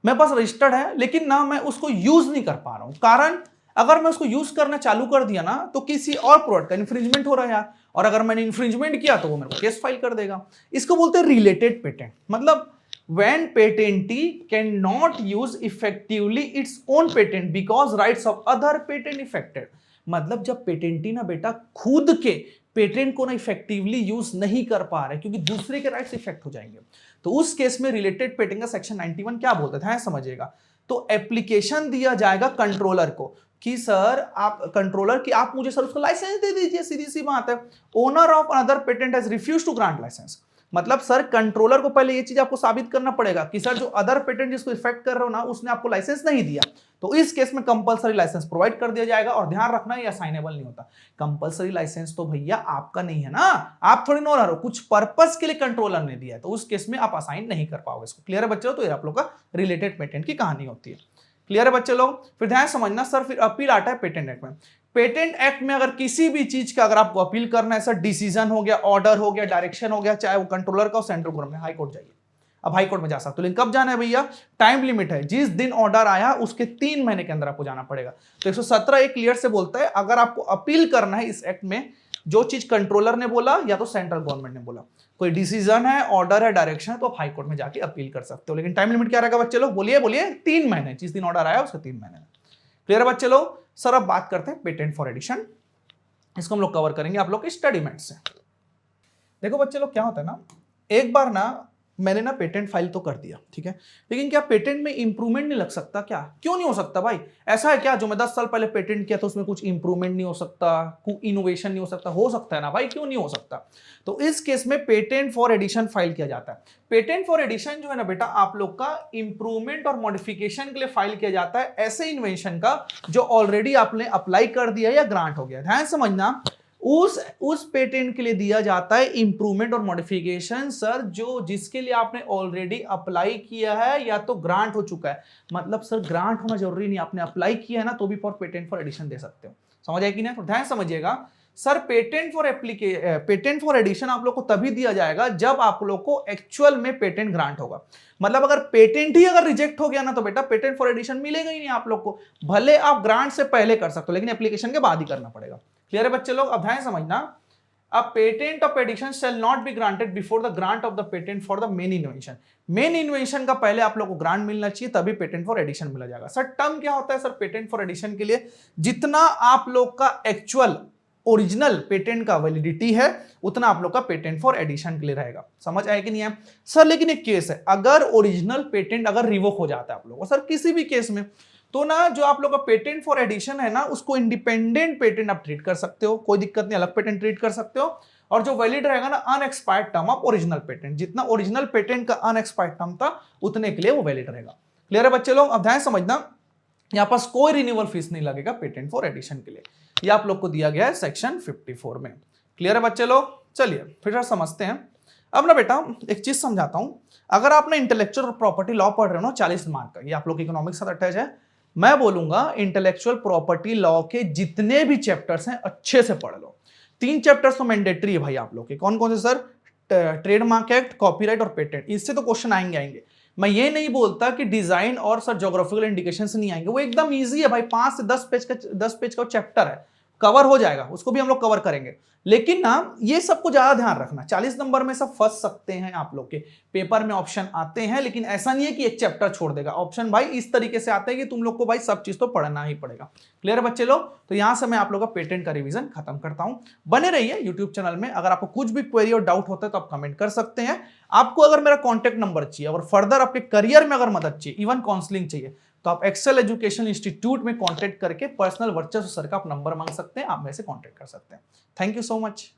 S1: मेरे पास रजिस्टर्ड है लेकिन ना मैं उसको यूज नहीं कर पा रहा हूं। कारण अगर मैं उसको यूज करना चालू कर दिया ना तो किसी और प्रोडक्ट का इंफ्रिंजमेंट हो रहा है, और अगर मैंने इंफ्रिंजमेंट किया तो वो मेरे को केस फाइल कर देगा। इसको बोलते हैं रिलेटेड पेटेंट। मतलब when patentee cannot use effectively its own patent because rights of other patent affected। मतलब जब पेटेंटी ना बेटा खुद के पेटेंट को ना इफेक्टिवली यूज नहीं कर पा रहे क्योंकि दूसरे के राइट्स इफेक्ट हो जाएंगे, तो उस केस में रिलेटेड पेटेंट का सेक्शन 91 क्या बोलता है समझिएगा। तो एप्लीकेशन दिया जाएगा कंट्रोलर को कि सर आप कंट्रोलर की आप मुझे सर उसका लाइसेंस दे दीजिए, सीधी सी बात है। Owner of another patent has refuse to grant licence. मतलब सर कंट्रोलर को पहले ये चीज आपको साबित करना पड़ेगा कि सर जो अदर पेटेंट जिसको इफेक्ट कर रहे हो ना उसने आपको लाइसेंस नहीं दिया, तो इस केस में कंपलसरी लाइसेंस प्रोवाइड कर दिया जाएगा। और ध्यान रखना ये असाइनेबल नहीं होता। कंपलसरी लाइसेंस तो भैया आपका नहीं है ना, आप थोड़ी ओनर हो, कुछ पर्पस के लिए कंट्रोलर ने दिया है, तो उस केस में आप असाइन नहीं कर पाओगे इसको। क्लियर है बच्चों? तो ये आप लोग का रिलेटेड पेटेंट की कहानी होती है। क्लियर है बच्चे लोग? फिर ध्यान समझना सर, फिर अपील आता है पेटेंट एक्ट में। पेटेंट एक्ट में अगर किसी भी चीज का अगर आपको अपील करना है, सर डिसीजन हो गया, ऑर्डर हो गया, डायरेक्शन हो गया, चाहे वो कंट्रोलर का हो सेंट्रल गवर्नमेंट, हाई कोर्ट जाइए। अब हाई कोर्ट में जा सकते हो, लेकिन कब जाना है भैया? टाइम लिमिट है, जिस दिन ऑर्डर आया उसके 3 महीने के अंदर आपको जाना पड़ेगा। तो 117 एक क्लियर से बोलता है अगर आपको अपील करना है इस एक्ट में, जो चीज कंट्रोलर ने बोला या तो सेंट्रल गवर्नमेंट ने बोला, कोई डिसीजन है, ऑर्डर है, डायरेक्शन है, तो आप हाई कोर्ट में जाके अपील कर सकते हो। लेकिन टाइम लिमिट क्या रहेगा बच्चे लोग? बोलिए बोलिए। 3 महीने, जिस दिन ऑर्डर आया उसके 3 महीने। क्लियर है बच्चे लोग? सर अब बात करते हैं पेटेंट फॉर एडिशन। इसको हम लोग कवर करेंगे आप लोग के स्टडी मेट से। देखो बच्चे लोग क्या होता है ना, एक बार ना मैंने ना पेटेंट फाइल तो कर दिया, ठीक है, लेकिन क्या पेटेंट में इंप्रूवमेंट नहीं लग सकता क्या? क्यों नहीं हो सकता भाई? ऐसा है क्या जो मैं 10 साल पहले पेटेंट किया तो उसमें कुछ इंप्रूवमेंट नहीं हो सकता, कुछ इनोवेशन नहीं हो सकता? हो सकता है ना भाई, क्यों नहीं हो सकता? तो इस केस में पेटेंट फॉर एडिशन फाइल किया जाता है। पेटेंट फॉर एडिशन जो है ना बेटा आप लोग का इंप्रूवमेंट और मॉडिफिकेशन के लिए फाइल किया जाता है ऐसे इन्वेंशन का जो ऑलरेडी आपने अप्लाई कर दिया या ग्रांट हो गया। ध्यान समझना, उस पेटेंट के लिए दिया जाता है इंप्रूवमेंट और मॉडिफिकेशन सर जो जिसके लिए आपने ऑलरेडी अप्लाई किया है या तो ग्रांट हो चुका है। मतलब सर ग्रांट होना जरूरी नहीं, आपने अप्लाई किया है ना तो भी फॉर पेटेंट फॉर एडिशन दे सकते हो। समझ आए कि नहीं? तो ध्यान समझिएगा सर, पेटेंट फॉर एडिशन आप लोग को तभी दिया जाएगा जब आप लोग को एक्चुअल में पेटेंट ग्रांट होगा। मतलब अगर पेटेंट ही अगर रिजेक्ट हो गया ना तो बेटा पेटेंट फॉर एडिशन मिलेगा ही नहीं आप लोग को। भले आप ग्रांट से पहले कर सकते हो लेकिन एप्लीकेशन के बाद ही करना पड़ेगा। क्लियर है बच्चे लोग? अब ध्यान समझना, a patent of addition shall not be granted before the grant of the patent for the main invention. Main invention का पहले आप लोग को ग्रांट मिलना चाहिए तभी पेटेंट फॉर एडिशन मिला जाएगा। सर टर्म क्या होता है सर पेटेंट फॉर एडिशन के लिए? जितना आप लोग का एक्चुअल ओरिजिनल पेटेंट का वैलिडिटी है उतना आप लोग का पेटेंट फॉर एडिशन के लिए रहेगा। समझ आए कि नहीं है सर? लेकिन एक केस है, अगर ओरिजिनल पेटेंट अगर रिवोक हो जाता है आप लोग को सर किसी भी केस में, तो ना जो आप लोग का पेटेंट फॉर एडिशन है ना उसको इंडिपेंडेंट पेटेंट आप ट्रीट कर सकते हो, कोई दिक्कत नहीं, अलग पेटेंट ट्रीट कर सकते हो। और जो वैलिड रहेगा ना unexpired term of original patent, जितना ओरिजिनल पेटेंट का अनएक्सपायर्ड टर्म था उतने के लिए वो वैलिड रहेगा। क्लियर है बच्चे लोग? अब ध्यान समझना, यहां पास कोई रिन्यूअल फीस नहीं लगेगा पेटेंट फॉर एडिशन के लिए। ये आप लोग को दिया गया है सेक्शन 54 में। क्लियर है बच्चे लोग? चलिए फिर समझते हैं। अब ना बेटा एक चीज समझाता हूं, अगर आपने इंटेलेक्चुअल प्रॉपर्टी लॉ पढ़ रहे हो ना 40 मार्क का, ये आप लोग इकोनॉमिक्स से अटैच है, मैं बोलूंगा इंटेलेक्चुअल प्रॉपर्टी लॉ के जितने भी चैप्टर्स हैं अच्छे से पढ़ लो। 3 चैप्टर्स तो मैंडेटरी है भाई आप लोग के। कौन कौन से सर? ट्रेडमार्क एक्ट, कॉपीराइट और पेटेंट। इससे तो क्वेश्चन आएंगे। मैं ये नहीं बोलता कि डिजाइन और सर ज्योग्राफिकल इंडिकेशन से नहीं आएंगे, वो एकदम इजी है भाई, 5 से 10 पेज का चैप्टर है, कवर हो जाएगा, उसको भी हम लोग कवर करेंगे। लेकिन ना ये सबको ज्यादा ध्यान रखना, 40 नंबर में सब फंस सकते हैं, आप लोग के पेपर में ऑप्शन आते हैं, लेकिन ऐसा नहीं है कि एक चैप्टर छोड़ देगा। ऑप्शन भाई इस तरीके से आते हैं कि तुम लोग को भाई सब चीज तो पढ़ना ही पड़ेगा। क्लियर है बच्चे लोग? तो यहां से मैं आप लोग का पेटेंट का रिवीजन खत्म करता हूं। बने रहिए यूट्यूब चैनल में। अगर आपको कुछ भी क्वेरी और डाउट होता है तो आप कमेंट कर सकते हैं। आपको अगर मेरा कॉन्टेक्ट नंबर चाहिए और फर्दर आपके करियर में अगर मदद चाहिए, इवन काउंसलिंग चाहिए, तो आप एक्सेल एजुकेशन इंस्टीट्यूट में कांटेक्ट करके पर्सनल वर्चस्व सर का आप नंबर मांग सकते हैं, आप मेरे से कांटेक्ट कर सकते हैं। Thank you so much.